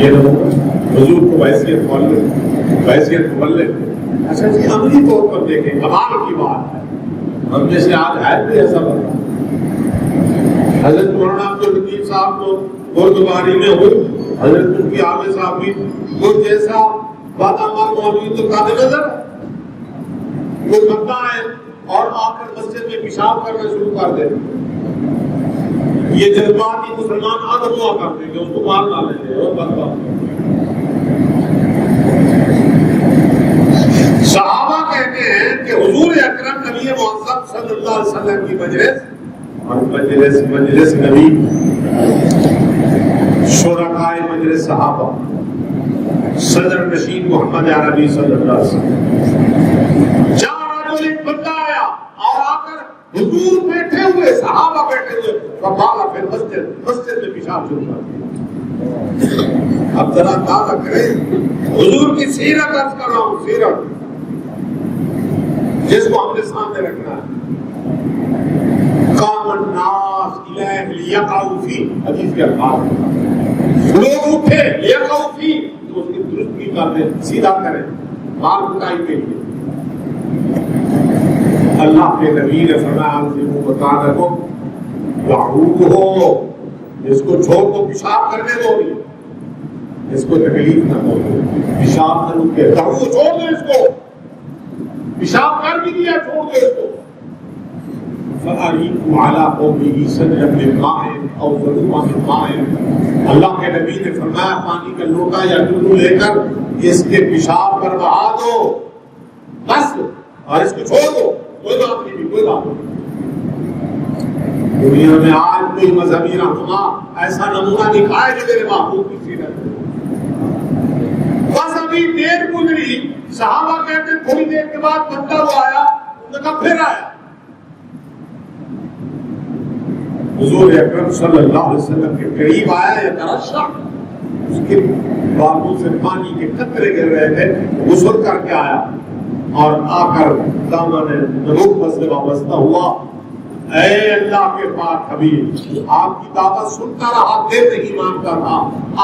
یہ لوگ حضور کو بحیثیت مولد، اچھا جی عملی طور پر دیکھیں، کمال کی بات ہے، ہم میں سے آج ہے بھی ایسا بندہ۔ حضرت مولانا عبدالحکیم صاحب کو گردواری میں ہوئی، حضرت ان کی عامر صاحب بھی وہ جیسا بادامار مولوی تو قابل نظر ہے، وہ بندہ ہے اور آ کر مسجد میں پیشاب کرنا شروع کر دے، یہ جذباتی مسلمان آدم ہوا کرتے ہیں کہ اس کو مار ڈالیں گے، وہ بندہ۔ صحابہ کہتے ہیں کہ حضور اکرم نبی معظم صلی اللہ علیہ وسلم کی مجلس، اور مجلس نبی، شرکائے مجلس صحابہ، صدر نشین محمد عربی صلی اللہ علیہ وسلم، چار رجل، ایک بندہ آیا اور آ کر حضور بیٹھے ہوئے، صحابہ بیٹھے ہوئے، فقال فی مسجد میں پیشاب شروع کر دیا۔ اب ذرا اندازہ کریں، حضور کی سیرت عرض کر رہا ہوں، سیرت جس کو ہم نے سامنے رکھنا ہے۔ قام الناس الیہ لیقعوا فیہ، حدیث کے الفاظ، لوگ اٹھے لیقعوا فیہ، تو اس کی درستگی کر دیں، سیدھا کریں، مال کٹائی کے لیے۔ اللہ کے نبی نے فرمایا الزموا مکانکم وعودوا، اس کو چھوڑ کو پیشاب کرنے دو، اس کو تکلیف نہ ہو، پیشاب نہ رکے، چھوڑ دو اس کو، پیشاب کر بھی دیا، چھوڑ دو اس کو۔ فَأَرِيكُ عَلَىٰ قَوْمِهِ سَجْرًا مِّن مَّاءٍ أَوْ ظَلُومًا مِّن مَّاءٍ، اللہ کے نبی نے فرمایا پانی کا لوٹا یا ڈلو لے کر اس کے پیشاب پر بہا دو بس، اور اس کو چھوڑ دو، کوئی بات نہیں، کوئی بات نہیں۔ دنیا میں آج کوئی مذہبی رہنما ایسا نمونہ دکھائے جو میرے محبوب کی سیرت ہے۔ بس ابھی دیر گزری، صحابہ کہتے ہیں تھوڑی دیر کے بعد بندہ وہ آیا، انہوں نے کہا پھر آیا۔ حضور اکرم صلی اللہ علیہ وسلم کے قریب آیا، یا ترشح، اس کے بالوں سے پانی کے قطرے گر رہے تھے، غسل کر کے آیا اور آ کر دامن نبوت سے وابستہ ہوا۔ اے اللہ کے پاک حبیب، آپ کی دعوت سنتا رہا، دل نہیں مانتا تھا،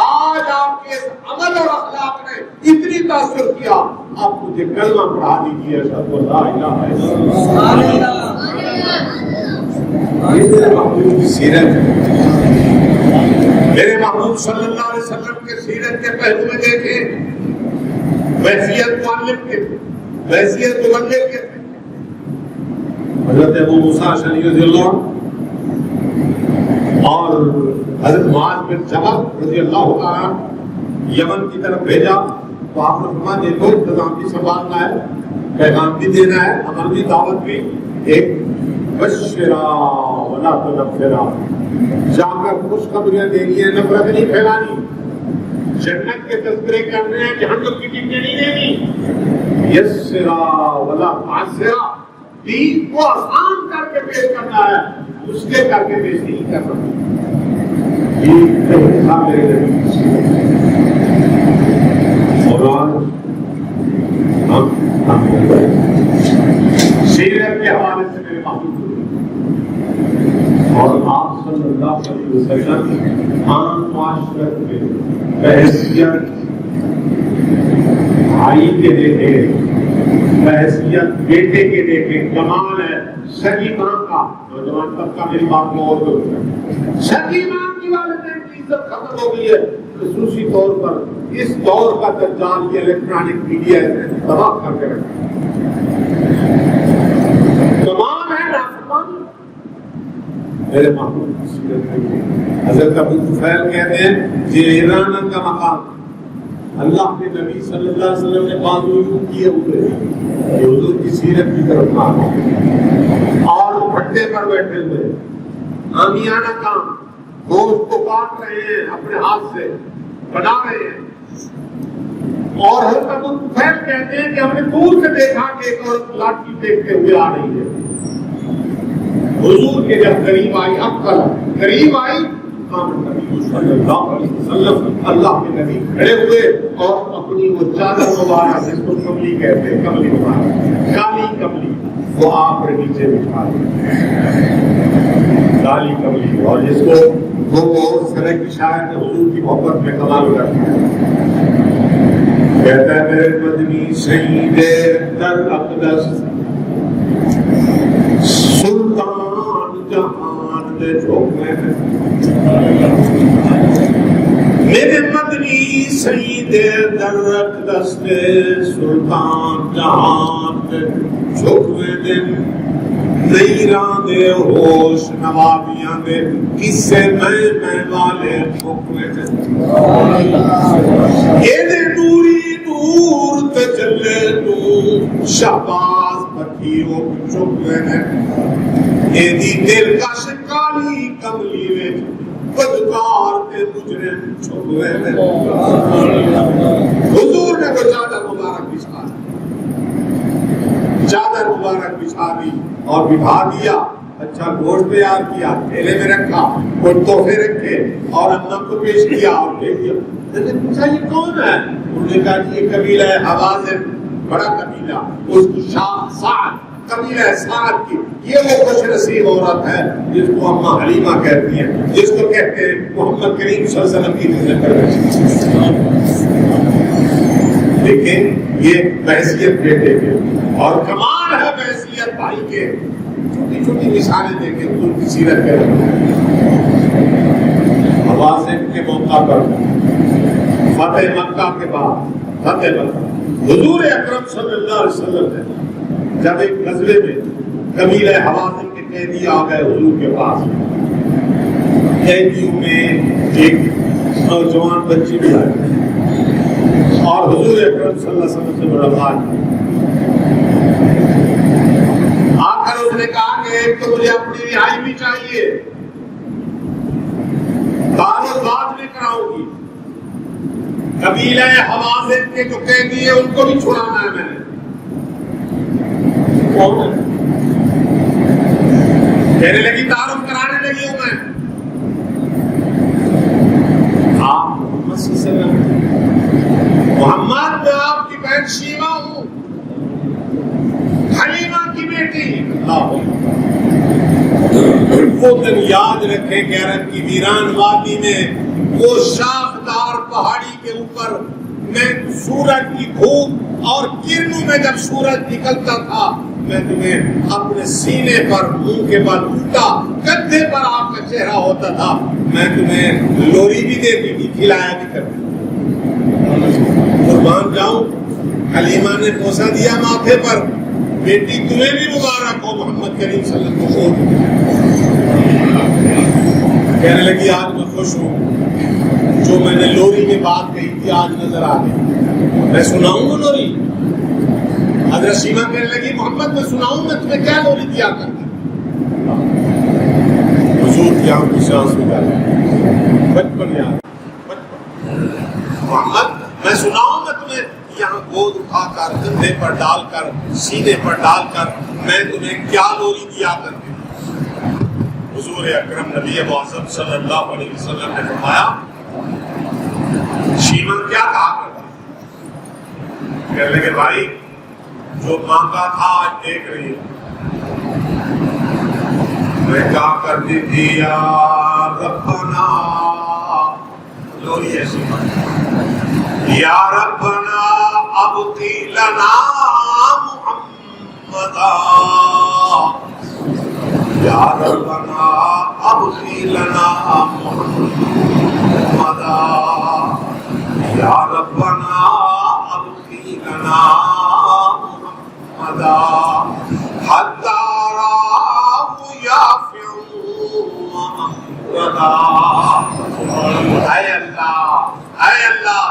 آج آپ کے عمل اور اخلاق نے اتنی تاثر کیا، آپ مجھے کلمہ پڑھا دیجیے، اشہد ان لا الہ الا اللہ۔ یہ میرے محبوب کی سیرت ہے. میرے محبوب صلی اللہ علیہ وسلم کے سیرت کے پہلو میں دیکھیں بحیثیت معلم کے تھے, بحیثیت مبلغ کے تھے. حضرت ابو موسیٰ اشعری رضی اللہ عنہ اور حضرت معاذ بن جبل رضی اللہ عنہ یمن کی طرف بھیجا تو آپ نے فرمایا دیکھو انتظام بھی سنبھالنا ہے, پیغام بھی دینا ہے, عمل بھی, دعوت بھی. ایک بشرا ولا تنفرا, جا کر خوشخبریاں دینی ہے, نفرت نہیں پھیلانی, جنت کے تذکرے کرنے ہیں, جہنم کی ٹکٹیں نہیں دینی. یسرا ولا تعسرا, دین کو آسان کر کے پیش کرنا ہے, اس کے کر کے پیش نہیں کرنا. سیرت کے حوالے سے میرے معلوم اور آپ صلی اللہ علیہ وسلم عام معاشرت میں بحیثیت بھائی کے دیکھیں, بحیثیت بیٹے کے دیکھیں. کمال ہے سگی ماں کا, نوجوان طبقہ میری بات کو اور کرتا ہے, سگی ماں کی والدین کی عزت ختم ہو گئی ہے. خصوصی طور پر اس دور کا دجال یہ الیکٹرانک میڈیا ہے تباہ کر کے رکھا. تمام ہے نافرمان. میرے محبوب کی سیرت ہے. حضرت ابو طفیل کہتے ہیں یہ ایران کا مقام اللہ کے نبی صلی اللہ علیہ وسلم نے بازو یوں کیے ہوئے یہ حضور کی سیرت کی طرف نہ اور پھٹے پر بیٹھے ہوئے آمیانہ کام, گوشت کو کاٹ رہے ہیں, اپنے ہاتھ سے بنا رہے ہیں. اور حضرت ابو طفیل کہتے ہیں کہ ہم نے دور سے دیکھا کہ ایک عورت لاٹھی دیکھتے ہوئے آ رہی ہے. حضور کے جب قریب آئی, اب قریب آئی, صلی اللہ علیہ وسلم اللہ کے نبی کھڑے ہوئے اور اپنی وہ چادر مبارک جس کو کملی کہتے ہیں, کملی مبارک, کالی کملی, وہ آپ کے نیچے بٹھا دی, کالی کملی. اور جس کو وہ سرے کی شاعر نے حضور کی محبت میں کمال رکھا ہے. کہتا ہے میرے مدنی شہید در اقدس سلطان جہان دے جھوکے ہیں, میرے مدنی سید در اقدس سلطان جہان دے جھوکے دن نیران دے ہوش نوابیاں دے کسے میں والے جھوکے دن یہ دے نوری نور تے چلے تو شہباز بکیوں جھوکے دن یہ دی دل کا شکالی کملی ویچ بدکار تے مجرم چھوڑے میں. حضور نے وہ چادر مبارک بچھا دی, چادر مبارک بچھا دی اور بٹھا دیا. اچھا گوشت تیار کیا, تھیلے میں رکھا, کوئی تحفے رکھے اور اماں کو پیش کیا اور بھیج دیا. میں نے پوچھا یہ کون ہے؟ انہوں نے کہا یہ قبیلہ ہے حوازن, بڑا قبیلہ, اس کی شاہ سعد قبیلہ سعد کی. یہ وہ خوش نصیب عورت ہے جس کو اماں حلیمہ کہتی ہیں, جس کو کہتے ہیں محمد کریم صلی اللہ علیہ وسلم کی نسل. لیکن یہ بحیثیت بیٹے کے اور کمال ہے بحیثیت بھائی کے. چھوٹی چھوٹی مثالیں دیکھیں حضور کی سیرت کے حوازن کے موقع پر فتح مکہ کے بعد فتح مکہ حضور اکرم صلی اللہ علیہ وسلم نے جب ایک غزوے میں قبیلہ حوازن کے قیدی آ گئے حضور کے پاس, قیدیوں میں ایک نوجوان بچی بھی آئی اور حضور اکرم صلی اللہ علیہ وسلم سے ملاقات کی. آخر اس نے کہا کہ ایک تو مجھے اپنی رہائی بھی چاہیے, تعلق میں کراؤں گی, قبیلہ حوازن کے جو قیدی ہیں ان کو بھی چھڑانا ہے. میں نے کہنے لگی تعارف کرانے لگی ہوں میں. آپ محمد صلی اللہ علیہ وسلم, محمد میں آپ کی بہن شیما ہوں, حلیمہ کی بیٹی. وہ دن یاد رکھے غیرت کی ویران وادی میں وہ شاخدار پہاڑی کے اوپر میں سورج کی دھوپ اور کرنوں میں جب سورج نکلتا تھا میں تمہیں اپنے سینے پر منہ کے بل الٹا کندھے پر آپ کا چہرہ ہوتا تھا میں تمہیں لوری بھی دیتی تھی کھلایا بھی کرتی قربان جاؤں حلیمہ نے بوسہ دیا ماتھے پر بیٹی تمہیں بھی مبارک ہو محمد کریم صلی اللہ علیہ وسلم کہنے لگی آج میں خوش ہوں جو میں نے لوری میں بات کہی تھی آج نظر آ گئی میں سناؤں گا لوری حضرت شیما کہنے لگی محمد میں سناؤں میں تمہیں کیا لوری دیا کرتی حضور کی آنکھوں سے آنسو ڈالے بچپن یاد محمد میں سناؤں میں تمہیں یہاں گود اٹھا کر کندھے پر ڈال کر سینے پر ڈال کر میں تمہیں کیا لوری دیا کرتی حضور اکرم نبی معظم صلی اللہ علیہ وسلم نے فرمایا شیما کیا کہا کرتی کہنے لگے بھائی جو مانگا تھا آج دیکھ رہی ہے میں کہا کرتی تھی یا ربنا لوری ایسی یا ربنا ابقی لنا محمدا یا ربنا ابقی لنا محمدا یا ربنا ابقی لنا محمدا حتی راہ یافع امرنا اے اللہ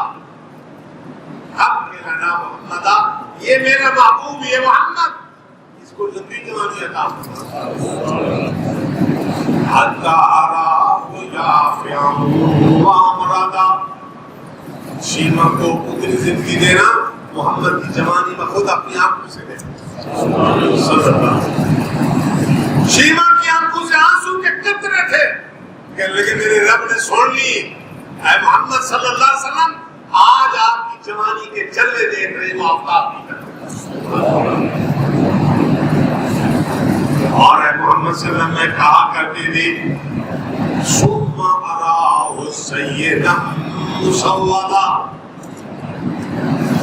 حق لنا محمدا یہ میرا محبوب یہ محمد اس کو لمبی جوانی عطا حتی راہ یافع امرنا شیما کو اتنی زندگی دینا محمد کی جوانی میں خود اپنی آنکھوں سے دیکھا شیما کی آنکھوں سے آنسو کے قطرے تھے کہ لیکن میرے رب نے سن لی اے محمد صلی اللہ علیہ وسلم آج آپ کی جوانی کے جلوے دیکھ رہے ہو آفتاب کی طرح اور اے محمد صلی اللہ علیہ وسلم میں کہا کرتی تھی ثم اراہ سیدا مسودا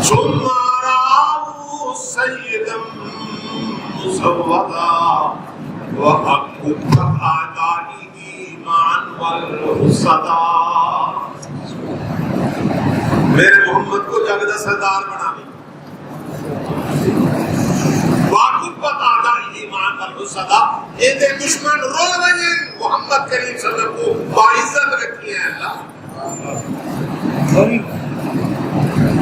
ثم اراہ سیدا مسودا وحقق اعدائه معا والحسدا میرے محمد کو جگ دا سردار بنا دی واقف بتا ایمان والحسدا یہ دے دشمن رو رہے ہیں محمد کریم صلی اللہ علیہ وسلم کو باعزت رکھی ہے اللہ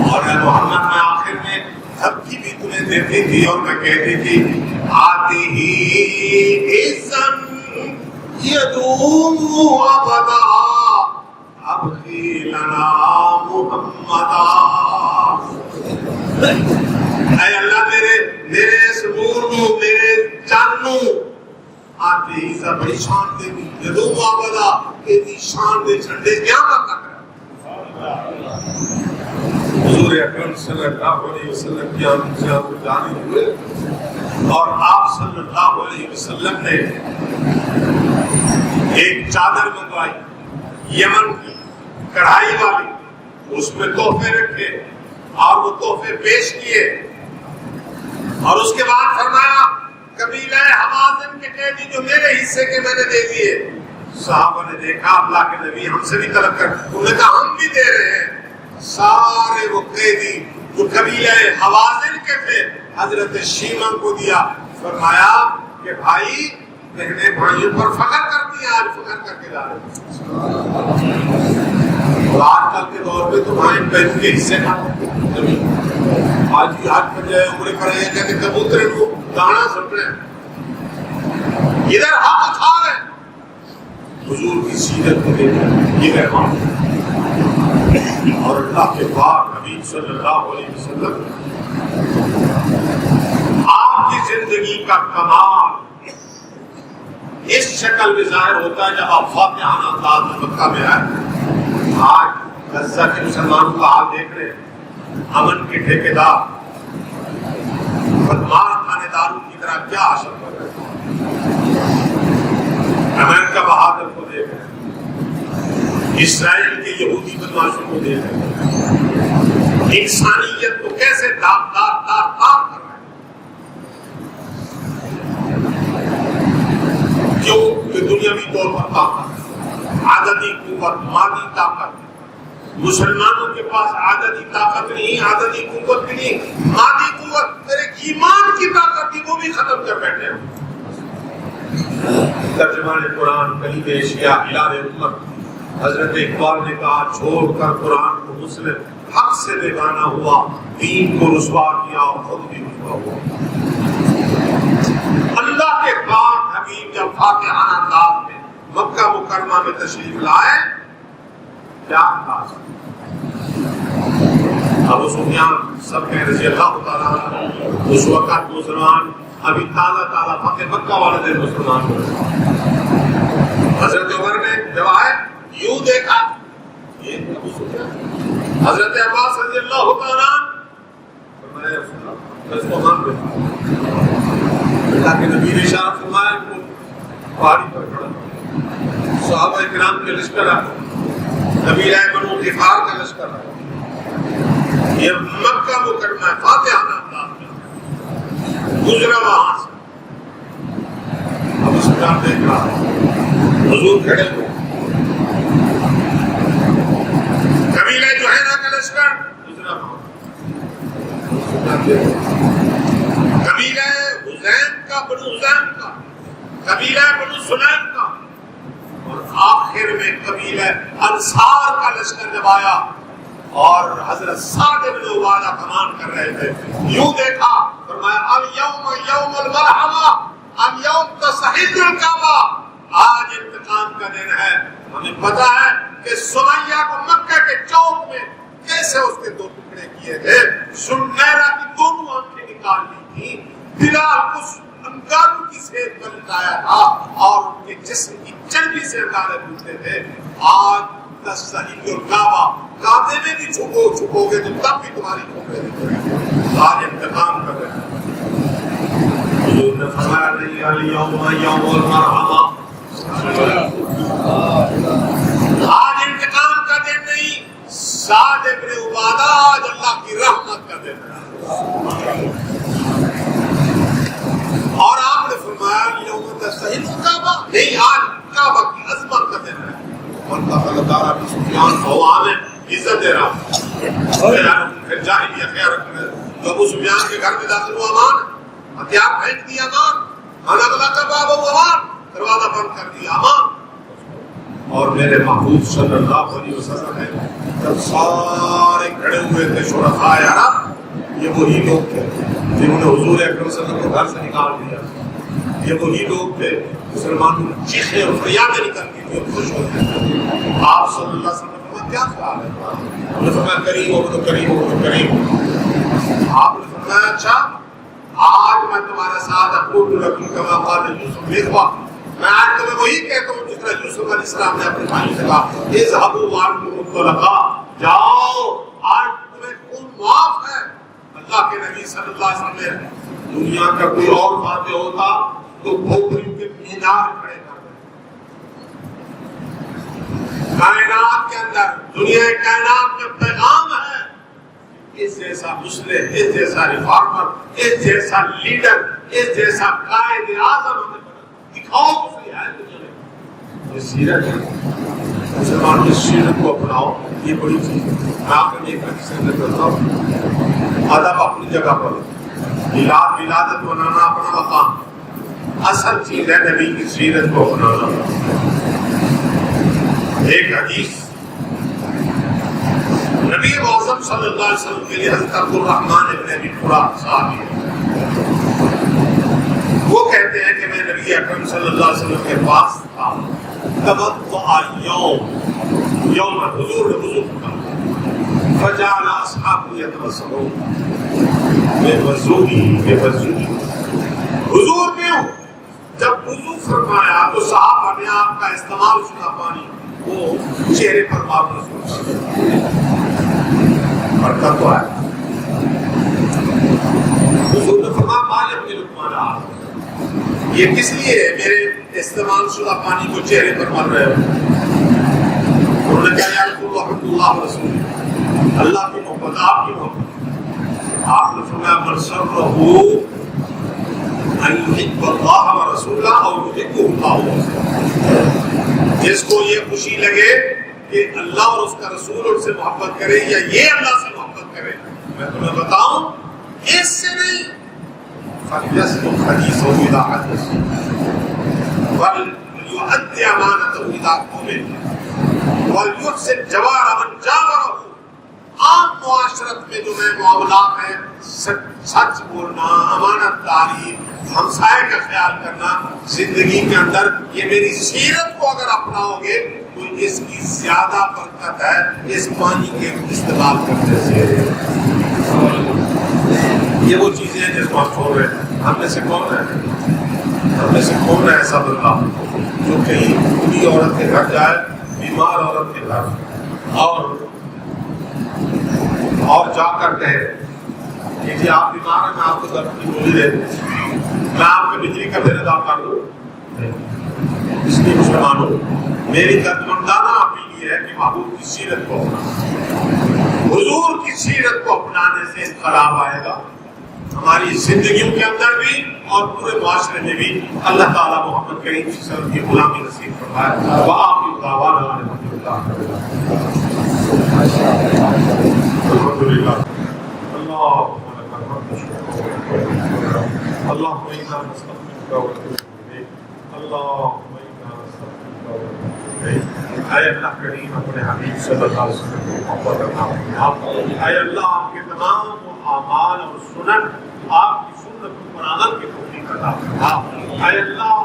اور اے محمد میں آخر میں دھمکی بھی تمہیں دیتی تھی اور میں کہتی تھی آتی ہی عزن یدوم ابدا ابقی لنا محمدا اے اللہ میرے سبورنو میرے جانو آتی ہی سا بڑی شان دے بھی یدوم ابدا ایدی شان دے چھنڈے قیامت تک حضور اکرم صلی اللہ علیہ وسلم کی آنکھوں سے آپ کو جانے ہوئے اور آپ صلی اللہ علیہ وسلم نے ایک چادر منگوائی یمن کی کڑھائی والی اس میں تحفے رکھے اور وہ تحفے پیش کیے اور اس کے بعد فرمایا قبیلہ حوازن کے قیدی جو میرے حصے کے میں نے دے دیے صحابہ نے دیکھا اللہ کے نبی ہم سے بھی طلب کر انہوں نے کہا ہم بھی دے رہے ہیں سارے وہ قیدی جو قبیلہ حوازن کے تھے حضرت شیما کو دیا فرمایا کہ بھائی بہنیں بھائیوں پر فخر کرتی ہیں آج فخر کر کے جا رہے ہیں آج کل کے دور پہ تو بھائی بہن کے حصے کھاتے ہیں آج بھی ہاتھ پر جائے عمرے پر ہے کہتے کبوترے کو دانا سٹ رہے ہیں ادھر ہاتھ اٹھا رہے ہیں حضور کی سیرت کو دیکھیں یہ مہمان اور اللہ کے پاک نبی صلی اللہ علیہ وسلم آپ کی زندگی کا کمال اس شکل میں ظاہر ہوتا ہے جب آپ فاتحانہ انداز میں مکہ میں آئے آج غزہ کے مسلمانوں کا حال دیکھ رہے ہیں امن کے ٹھیکیدار بدماش تھانے داروں کی طرح کیا حاصل کر رہے ہیں امریکہ بہادر کو دیکھ رہے ہیں اسرائیل کے یہودی بدماشوں کو دیکھ رہے ہیں انسانیت کو کیسے داغ کر رہے ہیں کیونکہ دنیاوی طور پر طاقت، عددی قوت، مادی طاقت. مسلمانوں کے پاس عددی طاقت نہیں، عددی قوت بھی نہیں، مادی قوت. تیرے ایمان کی طاقت تھی وہ بھی ختم کر بیٹھے ہیں. ترجمان قرآن کلیم ایشیا ہلال امت حضرت اقبال نے کہا چھوڑ کر قرآن کو مسلم حق سے بیگانہ ہوا، دین کو رسوا کیا اور خود بھی رسوا ہوا. اللہ کے پاک حبیب جب فاتحانہ انداز میں مکہ مکرمہ میں تشریف لائے کیا انداز؟ ابو سفیان سب کے رضی اللہ تعالیٰ عنہ اس وقت مسلمان ابھی تازہ فتح مکہ والے دن مسلمان ہوئے. حضرت عمر نے جب آئے یوں دیکھا، یہ ابو سفیان. حضرت عباس رضی اللہ تعالیٰ فرمایا اس کو مان دے. اللہ کے نبی نے اشارہ فرمایا کو پہاڑی پر کھڑا. صحابہ کرام کے لشکر آئے، قبیلہ بنو غفار کا لشکر آئے. یہ مکہ مکرمہ فاتحانہ انداز میں گزرا وہاں سے. ابو سفیان دیکھ رہا حضور کھڑے ہوئے. قبیلہ جوہینہ کا لشکر گزرا وہاں. قبیلہ حزین کا، بنو حزین کا، قبیلہ بنو سلیم کا، اور آخر میں قبیلہ انصار کا لشکر جب آیا اور حضرت سعد بن عبادہ کمان کر رہے تھے، یوں دیکھا فرمایا الیوم یوم المرحمہ، الیوم تستحل الکعبہ. آج انتقام کا دن ہے. ہمیں پتا ہے کہ سمیہ کو مکہ کے چوک میں کیسے اس کے 2 ٹکڑے کیے تھے. سمیرہ کی دونوں آنکھیں نکال لی تھی. بلال کچھ انگاروں کی صحت پر لٹایا تھا اور ان کے جسم کی چربی سے انگارے پوچھتے تھے. آج تستحل الکعبہ، کعبے میں بھی چھپو گے تو تب بھی تمہاری کھوپڑے نکلیں. آج انتقام کر رہے ہیں. حضور نے فرمایا نہیں الیوم یوم المرحمہ، آج انتقام کا دن نہیں، سعد بن عبادہ آج اللہ کی رحمت کا دن ہے. اور آپ نے فرمایا الیوم تستحل الکعبہ، نہیں آج کعبہ کی عظمت کا دن ہے. اور اللہ تعالیٰ ابو سفیان کو ہمیں عزت دے رہا پھر جاہلیہ خیر رکھنے. تو ابو سفیان کے گھر میں داخل ہوا امان، ہتھیار پھینک دیا امان، کھانا بنا کر بابا امان، دروازہ بند کر دیا امان. اور میرے محبوب صلی اللہ علیہ وسلم نے جب سارے کھڑے ہوئے تھے شرفائے عرب، یہ وہی لوگ تھے جنہوں نے حضور اکرم صلی اللہ علیہ وسلم کو گھر سے نکال دیا. یہ وہی لوگ تھے مسلمانوں چیخیں اور فریادیں نکلتی تھی اور خوش ہوتے تھے. آپ صلی اللہ علیہ وسلم کا کیا خیال ہے؟ انہوں نے فرمایا کریم ہو تو کریم ہو تو کریم. آپ نے فرمایا اچھا آج میں تمہارے ساتھ اقول لکم کما قال یوسف لخوا، میں آج تمہیں وہی کہتا ہوں جس طرح یوسف علیہ السلام نے اپنے بھائی سے کہا اذهبوا وانتم طلقاء، جاؤ آج تمہیں خون معاف ہے. اللہ کے نبی صلی اللہ علیہ وسلم نے دنیا کا کوئی اور فاتح ہوتا تو کھوپڑیوں کے مینار کھڑے کر دیتے. کائنات کے اندر دنیا کائنات میں پیغام ہے. اس جیسا مسلم، اس جیسا ریفارمر، اس جیسا لیڈر، اس جیسا قائد اعظم ہمیں دکھاؤ تو صحیح ہے دنیا میں. یہ سیرت ہے، مسلمان کی سیرت کو اپناؤ، یہ بڑی چیز ہے. میں آپ کو ایک حدیث سے کرتا ہوں، ادب اپنی جگہ پر، ولادت بنانا اپنا مقام، اصل چیز ہے نبی کی سیرت کو اپنانا. ایک حدیث نبی اعظم صلی اللہ علیہ وسلم کے لیے حضرت عبد الرحمن ابن ابی قرہ صحابی ہے، وہ کہتے ہیں کہ میں نبی اکرم صلی اللہ علیہ وسلم کے پاس تھا. توضأ یوم حضور نے وضو کیا، فجعل اصحاب یتبسمون، بے وضوئی حضور کیوں؟ جب وضو فرمایا تو صحابہ نے آپ کا استعمال شدہ پانی وہ چہرے پر واپس برکت تو ہے. حضور نے فرمایا مالک کے لقمان آپ یہ کس لیے میرے استعمال شدہ پانی کو چہرے پر مر رہے ہو؟ انہوں نے کہا یا رسول اللہ الحمد للہ رسول اللہ کی محبت، آپ کی محبت. آپ نے فرمایا من سرہ ان يحب الله ورسوله او يحبه الله ورسوله. جس کو یہ خوشی لگے کہ اللہ اور اس کا رسول ان سے محبت کرے یا یہ اللہ سے محبت کرے، میں تمہیں بتاؤں اس سے نہیں، فَلْيَصْدُقْ حَدِيثَهُ إِذَا حَدَّثَ وَلْيُؤَدِّ أَمَانَتَهُ إِذَا اؤْتُمِنَ وَلْيُحْسِنْ جَوَارَ مَنْ جَاوَرَهُ. عام معاشرت میں جو ہے معاملات ہیں، سچ بولنا، امانت داری، ہمسائے کا خیال کرنا، زندگی کے اندر یہ میری سیرت کو اگر اپناؤ گے تو اس کی زیادہ برکت ہے اس پانی کے استعمال کرنے سے. یہ وہ چیزیں ہیں جس کو ہم چھوڑ رہے ہیں. ہم میں سے کون ہے، ہم میں سے کون ہے ایسا بندہ جو کہیں بوڑھی عورت کے گھر جائے، بیمار عورت کے گھر، اور جا کر کہے کہ جی آپ بیمار ہیں، میں آپ کو درد کی گولی دے دوں، میں آپ کو بجلی کا بل ادا کر دوں. اس لیے مسلمانوں، میری دردمندانہ اپیل یہ ہے کہ محبوب کی سیرت کو اپنائیں. حضور کی سیرت کو اپنانے سے انقلاب آئے گا ہماری زندگیوں کے اندر بھی اور پورے معاشرے میں بھی. اللہ تعالیٰ محمد کریم صلی اللہ علیہ وسلم کی غلامی نصیب فرمائے. وآخر دعوانا ان الحمد للہ. اللهم لك الحمد اللهم انا نستغفرك ونتوب اليك. اللهم انا نستغفرك ونتوب اليك. اے اللہ کریم اپنے حبیب صلی اللہ علیہ وسلم کی محبت کرنا. اے اللہ آپ کے تمام اعمال اور سنن، آپ کی سنت پر عمل کی توفیق عطا فرما. اے اللہ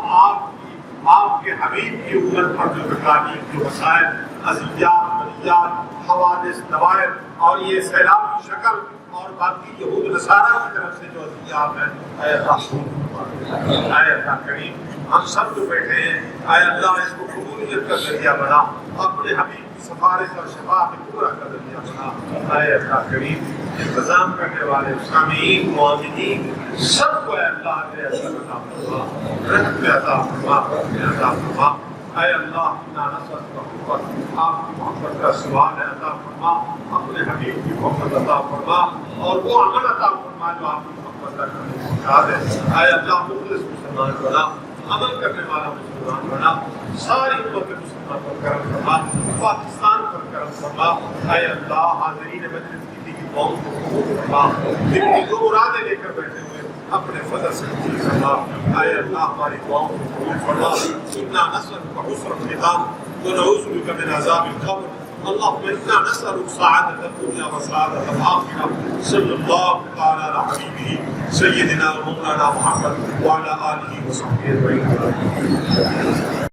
آپ کے حبیب کی امت پر جو تکالیف، جو مسائل، اذیات، بلیات، حوادث، نوائب اور یہ سیلاب کی شکل اور باقی یہود نصارہ کی طرف سے جو اذیات ہیں، اے اللہ، اے اللہ کریم ہم سب جو بیٹھے ہیں، اے اللہ اس کو قبولیت کا ذریعہ بنا، اپنے حبیب کی سفارش اور شفاعت پورا کا ذریعہ بنا. اے اللہ کریم انتظام کرنے والے سامعین، معاونین سب کو اے اللہ کے عطا فرما، رحمت عطا فرما، عطا فرما. اے اللہ انا نسألک حبک، آپ کی محبت کا سوال ہے، عطا فرما. اپنے حبیب کی محبت عطا فرما اور وہ عمل عطا فرما جو آپ کی محبت کا پہنچا دے. اے اللہ مخلص مسلمان بنا، عمل کرنے والا مسلمان بنا. ساری امت مسلمان پر کرم فرما، پاکستان پر کرم فرما. اے اللہ حاضرین مجلس کی دیگر قوم کو قبول فرما. جن جو مرادیں لے کر بیٹھے ہوئے اپنے فضل سے قبول فرما. اے اللہ ہماری دعاؤں کو قبول فرما. انا نسألک حسن الختام ونعوذ بک من عذاب القبر. اللهم انا نسألك سعادة الدنيا وسعادة الآخرة. صلى الله تعالى على حبيبه سيدنا ومولانا محمد وعلى آله وصحبه أجمعين.